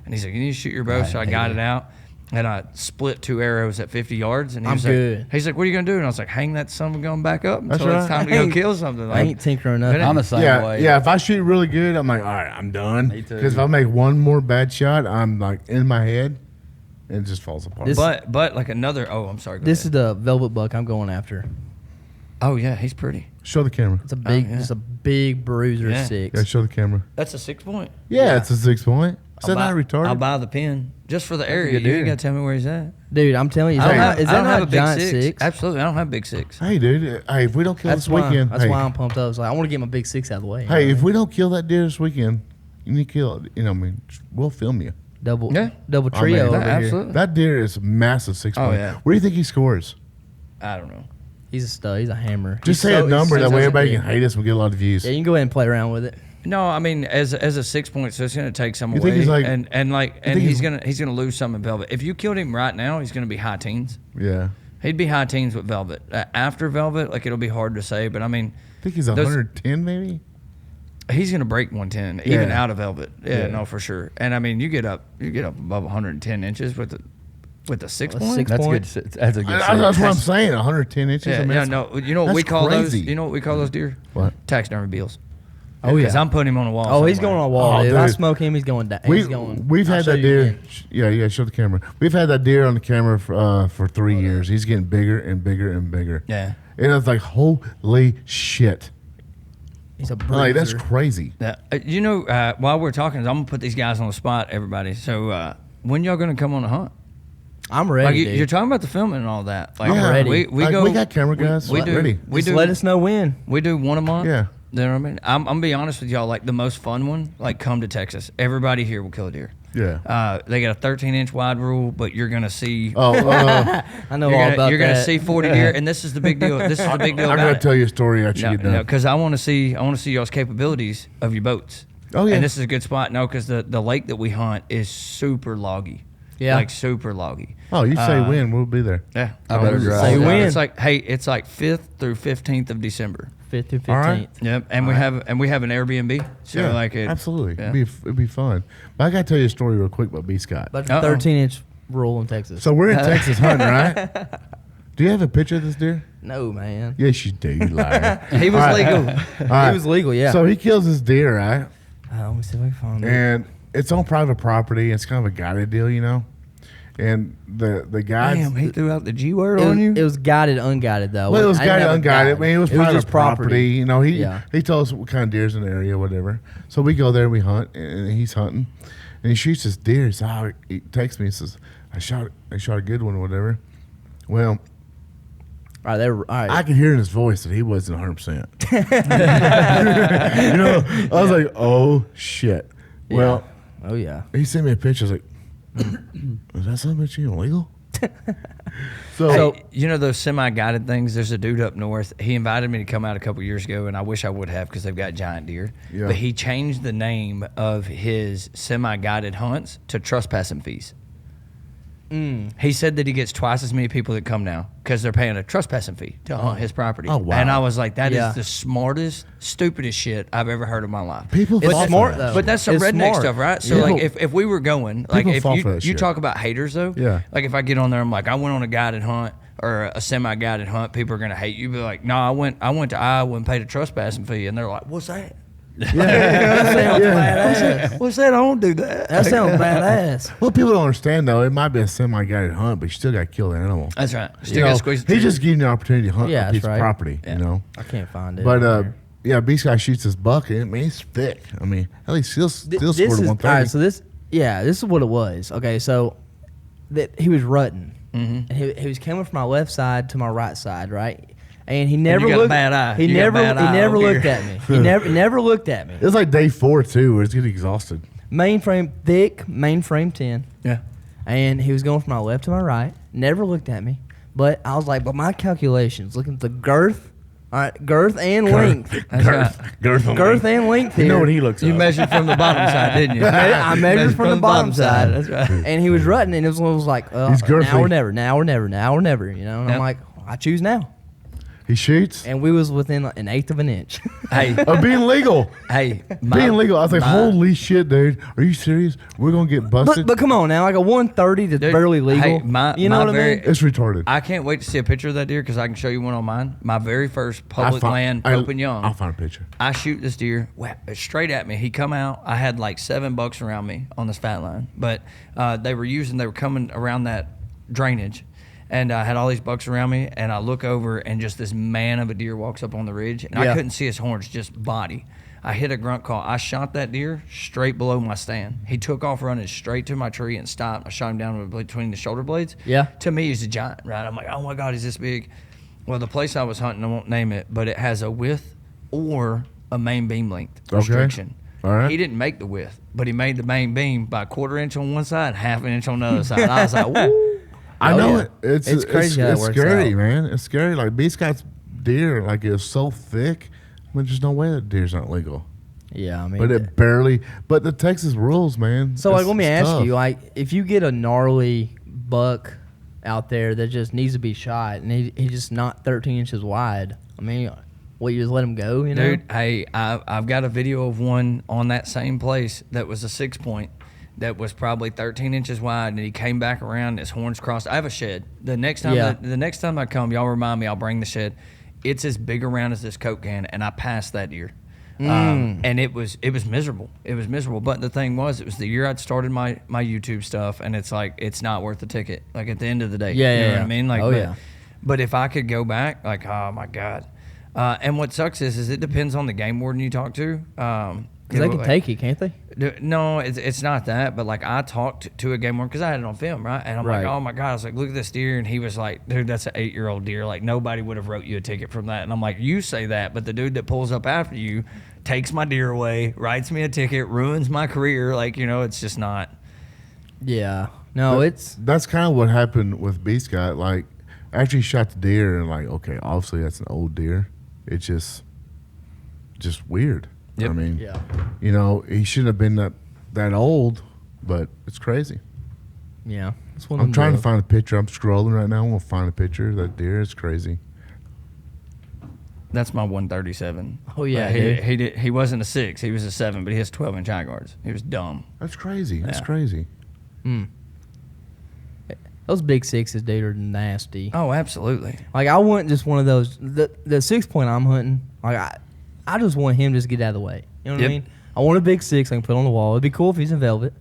And he's like, "You need to shoot your bow." So I got it out. And I split 2 arrows at 50 yards. And he I'm was good. like, he's like, "What are you gonna do?" And I was like, "Hang that son of a gun back up until That's it's right. time to I go ain't- kill something." I Like, ain't tinkering nothing. I'm the same Yeah, way. yeah. If I shoot really good, I'm like, all right, I'm done. Me too. Because if I make one more bad shot, I'm like in my head, and it just falls apart. This- but like another. Oh, I'm sorry. Go This is ahead. the velvet buck I'm going after. Oh yeah, he's pretty. Show the camera. It's a big, yeah. it's a big bruiser Yeah. 6. Yeah, show the camera. That's a 6 point. Yeah, it's a 6 point. Is that I'll not buy- retarded? I'll buy the pin just for the area. good You deer. ain't gotta tell me where he's at. Dude, I'm telling you, is I that don't not, have, is I that don't not have a a big giant 6. 6? Absolutely, I don't have big 6. Hey, dude. Hey, if we don't kill That's this why. weekend, That's hey, why I'm pumped up. I was like, I want to get my big 6 out of the way. hey, if we don't kill that deer this weekend, you need to kill it. You know, I mean, we'll film you. double, Yeah. double I trio mean, over that- here. absolutely. That deer is a massive 6 Oh, point. yeah. What do you think he scores? I don't know. He's a stud. He's a hammer. Just He's say so- a number. he's That so- way everybody can hate us and get a lot of views. Yeah, you can go ahead and play around with it. No, I mean as a 6 point, so it's gonna take some You away, think he's like- and think he's he's- he's gonna lose some in velvet. If you killed him right now, he's gonna be high teens. Yeah. He'd be high teens with velvet. After velvet, like it'll be hard to say, but I mean, I think he's Those- 110 maybe. he's gonna break 110 even Yeah. out of velvet. Yeah, Yeah. no, for sure. And I mean, you get up above 110 inches with the 6 A point. 6 That's point. good. That's a good. That's what I'm saying. 110 inches. Yeah, I mean, yeah, that's- no. You know what we that's call crazy. those? You know what we call those deer? What? Taxidermy beals. Oh, yeah. Because I'm putting him on a wall. Oh, he's somewhere. going on a wall. Oh, dude. If I dude. smoke him, he's going down. We've I'll had show that you deer. again. Yeah, show the camera. We've had that deer on the camera for 3 years. He's getting bigger and bigger and bigger. Yeah. And it's like, holy shit. He's a bruiser. Like, that's crazy. Yeah. You know, while we're talking, I'm gonna put these guys on the spot, everybody. So when y'all gonna come on a hunt? I'm ready, Like dude. you're talking about the filming and all that. Like Yeah. ready. We Like, go. we got camera guys. We Like, do. ready. We Just do. let us know when. We do one a month. Yeah. You know what I mean? I'm gonna be honest with y'all. Like the most fun one, like come to Texas. Everybody here will kill a deer. Yeah. They got a 13-inch wide rule, but you're gonna see. Oh, I know you're all gonna, about you're that. gonna see 40 deer, and this is the big deal. This is the big deal I'm about going to it. tell you a story after you get done. because I want to see y'all's capabilities of your boats. Oh, yeah. And this is a good spot. No, because the lake that we hunt is super loggy. Yeah. Like super loggy. Oh, you say when, we'll be there. Yeah. I better drive. Say when. It's like it's like 5th through 15th of December. 5th through 15th. All right. Yep. And we have an Airbnb. So Yeah, like it absolutely. Yeah. It'd be fun. But I got to tell you a story real quick about B. Scott. About the Uh-oh. 13-inch rule in Texas. So we're in Texas hunting, right? Do you have a picture of this deer? no, man. Yes, you do, you liar. He was All right. legal. All right. He was legal, yeah. So he kills this deer, right? Let me see if I can find it. And it's on private property. It's kind of a guided deal, you know. And the guide, Damn, he threw out the G word It on was, you. it was guided, unguided, though. well, it was I didn't guided, have a unguided. guide. I mean, it was private just property. You know, Yeah. he told us what kind of deer's in the area, whatever. So we go there, we hunt, and he's hunting, and he shoots this deer. So he texts me and says, "I shot a good one, or whatever." Well, All right, all right. I could hear in his voice that he wasn't 100%. You know, I was like, oh shit. Well, oh yeah. he sent me a picture. I was like, is that something that you illegal? So you know those semi-guided things? There's a dude up north. He invited me to come out a couple years ago, and I wish I would have because they've got giant deer. Yeah. But he changed the name of his semi-guided hunts to trespassing fees. He said that he gets twice as many people that come now because they're paying a trespassing fee to hunt his property. Oh, wow. And I was like, that Yeah. is the smartest, stupidest shit I've ever heard in my life. People It's fall for smart, that though. shit. But that's some It's redneck smart. stuff, right? So Yeah. like if we were going, like People if fall for that you shit. talk about haters though, Yeah. like if I get on there, I'm like, I went on a guided hunt or a semi-guided hunt, people are gonna hate you. Be like, no, I went to Iowa and paid a trespassing fee, and they're like, what's that? That sounds badass. What's that? I don't do that. That sounds badass. Well, people don't understand though. It might be a semi-guided hunt, but you still got to kill the animal. That's right. Still You gotta know, squeeze the he's trigger. just giving you an opportunity to hunt Yeah, a piece that's right. of property. Yeah. You know. I can't find it. But yeah, Beast Guy shoots his buck, and I mean, it's thick. I mean, at least still This scored is a all 130. right. So this is what it was. Okay, so that he was rutting, and he was coming from my left side to my right side, right? And he never you got a looked. bad eye. He You got a never bad eye never over looked here. at me. He never looked at me. It was like day 4 too, where it's getting exhausted. Mainframe thick, mainframe 10, Yeah. and he was going from my left to my right. Never looked at me, but I was like, but my calculations, looking at the girth, all right, girth and length, That's right. Girth and length here. You know what he looks You like. measured from the bottom side, didn't you? I measured from the bottom side. That's right. And he was rutting, and it was like, He's girthy. now or never, now or never, now or never, you know. And Yep. I'm like, I choose now. He shoots. And we was within like an eighth of an inch. Hey, Of being legal. hey, Being legal. I was like, holy shit, dude. Are you serious? We're going to get busted? but come on now, like a 130 that's Dude, barely legal. hey, you know what I mean? It's retarded. I can't wait to see a picture of that deer because I can show you one on mine. My very first public land, Pope and Young. I'll find a picture. I shoot this deer straight at me. He come out. I had like 7 bucks around me on this fat line, but they were coming around that drainage, and I had all these bucks around me. And I look over, and just this man of a deer walks up on the ridge, and I couldn't see his horns, just body. I hit a grunt call. I shot that deer straight below my stand. He took off running straight to my tree and stopped. I shot him down between the shoulder blades. Yeah. To me, he's a giant, right? I'm like, oh my God, he's this big. Well, the place I was hunting, I won't name it, but it has a width or a main beam length restriction. All right. He didn't make the width, but he made the main beam by 1/4 inch on one side, 1/2 inch on the other side. I was like, woo. I Oh, know yeah. it. It's crazy how it It's works scary, out. man. It's scary. Like Beast Guy's deer, like it's so thick. I mean, there's no way that deer's not legal. Yeah, I mean. But it barely. But the Texas rules, man. so like, it's- let me it's ask tough. you, like, if you get a gnarly buck out there that just needs to be shot, and he's just not 13 inches wide, I mean, what, you just let him go, you know? Dude, hey, I've got a video of one on that same place that was a 6-point that was probably 13 inches wide, and he came back around, his horns crossed. I have a shed. The next time Yeah. the next time I come, y'all remind me, I'll bring the shed. It's as big around as this Coke can, and I passed that deer. And it was miserable. It was miserable. But the thing was, it was the year I'd started my YouTube stuff, and it's like, it's not worth the ticket. Like at the end of the day, Yeah, you know yeah, what I yeah. mean? Like, Oh, but, yeah. but if I could go back, like, oh my God. And what sucks is it depends on the game warden you talk to. Because they can take you, can't they? No, it's not that. But like I talked to a game warden because I had it on film, right? And I'm Right. like, oh my God. I was like, look at this deer. And he was like, dude, that's an 8-year-old deer. Like nobody would have wrote you a ticket from that. And I'm like, you say that, but the dude that pulls up after you takes my deer away, writes me a ticket, ruins my career. Like, you know, it's just not. Yeah. No, That's kind of what happened with Beast Guy. Like, after he shot the deer, and like, okay, obviously that's an old deer. It's just weird. Yep. I mean, yeah. you know, he shouldn't have been that old, but it's crazy. Yeah. That's one of I'm them trying to deals. find a picture. I'm scrolling right now. I'm gonna find a picture of that deer. It's crazy. That's my 137. Oh, yeah, But dude. he wasn't a 6. He was a 7, but he has 12-inch eye guards. He was dumb. That's crazy. That's Yeah. crazy. Those big sixes, dude, are nasty. Oh, absolutely. Like, I want just one of those. The 6-point I'm hunting, like, I just want him just get out of the way. You know what I Yep. mean? I want a big 6 I can put on the wall. It'd be cool if he's in velvet.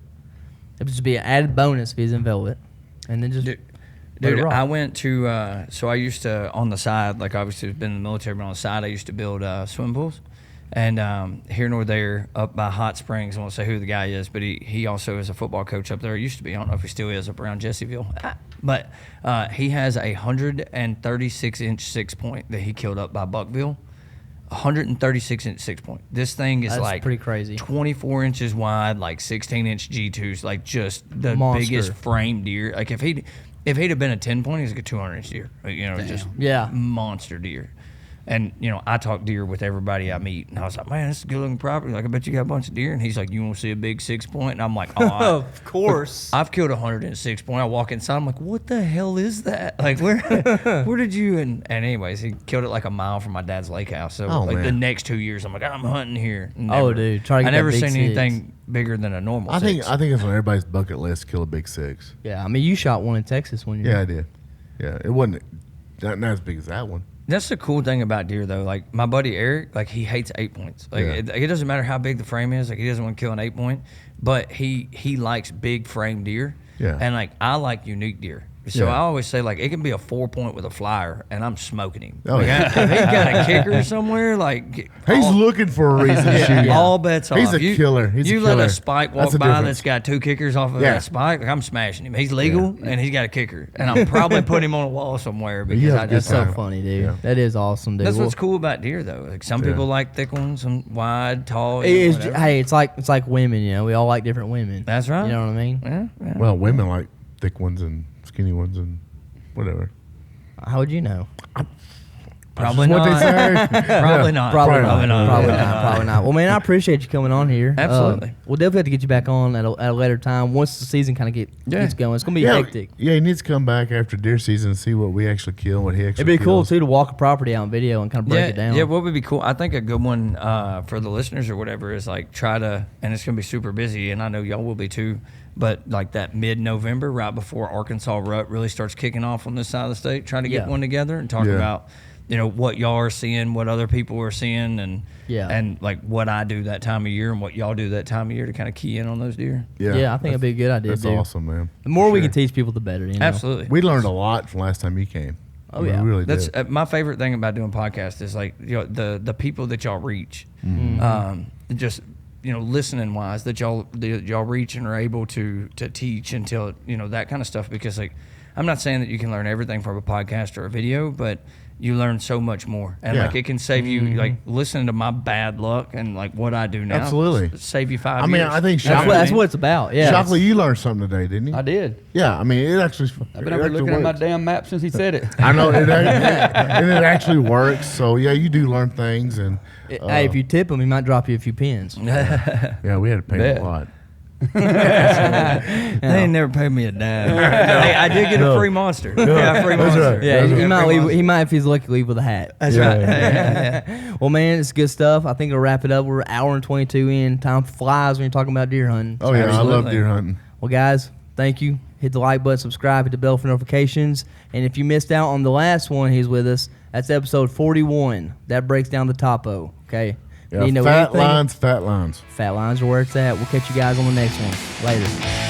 It'd just be an added bonus if he's in velvet. And then just. let it Dude, rock. I went to, so I used to, on the side, like obviously I've been in the military, but on the side I used to build swim pools. And here nor there, up by Hot Springs, I won't say who the guy is, but he also is a football coach up there. He used to be. I don't know if he still is up around Jesseville. But he has a 136-inch 6-point that he killed up by Buckville. 136-inch 6-point. This thing is That's like pretty crazy. 24 inches wide, like 16-inch G2s, like just the Monster. biggest frame deer. Like if he'd have been a 10-point, he's like a 200-inch deer. Like, just monster deer. And, I talk deer with everybody I meet. And I was like, man, this is a good-looking property. Like, I bet you got a bunch of deer. And he's like, you want to see a big 6-point? And I'm like, oh, Of course. I've killed 106-point. I walk inside. I'm like, what the hell is that? Like, where did you? And anyways, he killed it like a mile from my dad's lake house. So, the next 2 years, I'm like, I'm hunting here. Oh, dude. Try to get I never that big seen six. anything bigger than a normal I think six. it's on everybody's bucket list to kill a big 6. Yeah, I mean, you shot one in Texas one year. Yeah, I did. Yeah, it wasn't not as big as that one. That's the cool thing about deer, though. Like, my buddy Eric, like, he hates 8-points. Like, it doesn't matter how big the frame is. Like, he doesn't want to kill an 8-point. But he likes big frame deer. Yeah. And, like, I like unique deer. So I always say, like, it can be a 4-point with a flyer, and I'm smoking him. Oh, like, yeah. if he's got a kicker somewhere, like... He's looking for a reason to shoot. All bets off. He's a killer. You let a spike walk by difference. that's got 2 kickers off of that spike, like, I'm smashing him. He's legal, and he's got a kicker. And I'm probably putting him on a wall somewhere because have I a good just... That's so time. funny, dude. Yeah. That is awesome, dude. That's Well, what's cool about deer, though. Like some people like thick ones, some wide, tall. Hey, it's like women. We all like different women. That's right. You know what I mean? Yeah. Well, women like thick ones and skinny ones and whatever. How would you know? Probably That's not. what they say. Probably not. Probably Probably not. not. Probably not. Well, man, I appreciate you coming on here. Absolutely. We'll definitely have to get you back on at a later time once the season kind of gets going. It's gonna be hectic. Yeah, he needs to come back after deer season and see what we actually kill, what he actually It'd be cool kills. too to walk a property out in video and kind of break it down. Yeah, what would be cool? I think a good one for the listeners or whatever is like try to, and it's going to be super busy, and I know y'all will be too, but like that mid-November, right before Arkansas rut really starts kicking off on this side of the state, try to get one together and talk about, what y'all are seeing, what other people are seeing, and like what I do that time of year and what y'all do that time of year to kind of key in on those deer. Yeah, I think it'd be a good idea, That's dude. awesome, man. The more For we sure. can teach people, the better. Absolutely. We learned a lot from last time you came. Oh, We yeah. really That's did. my favorite thing about doing podcasts is like the people that y'all reach, just listening wise that y'all reach and are able to teach and tell that kind of stuff, because like I'm not saying that you can learn everything from a podcast or a video, but you learn so much more, and like it can save you like listening to my bad luck and like what I do now. Absolutely. Save you 5 I mean, years. I think That's what it's about. Yeah. Shockley, you learned something today, didn't you? I did. Yeah, I mean, it actually. I've been over looking at my damn map since he said it. I know, and it actually works. So yeah, you do learn things, and Hey, if you tip him, he might drop you a few pins. yeah, we had to pay Bet. a lot. They ain't never paid me a dime. Hey, I did get a free monster. Yeah, a free That's monster. right. Yeah, That's he right. might leave. He might, if he's lucky, leave with a hat. That's right. Well, man, it's good stuff. I think we'll wrap it up. We're an hour and 22 in. Time flies when you're talking about deer hunting. Oh yeah, I love Absolutely. deer hunting. Well, guys, thank you. Hit the like button, subscribe, hit the bell for notifications. And if you missed out on the last one, he's with us. That's episode 41. That breaks down the topo. Okay. Yeah, Need to know fat anything? lines, fat lines. Fat lines are where it's at. We'll catch you guys on the next one. Later.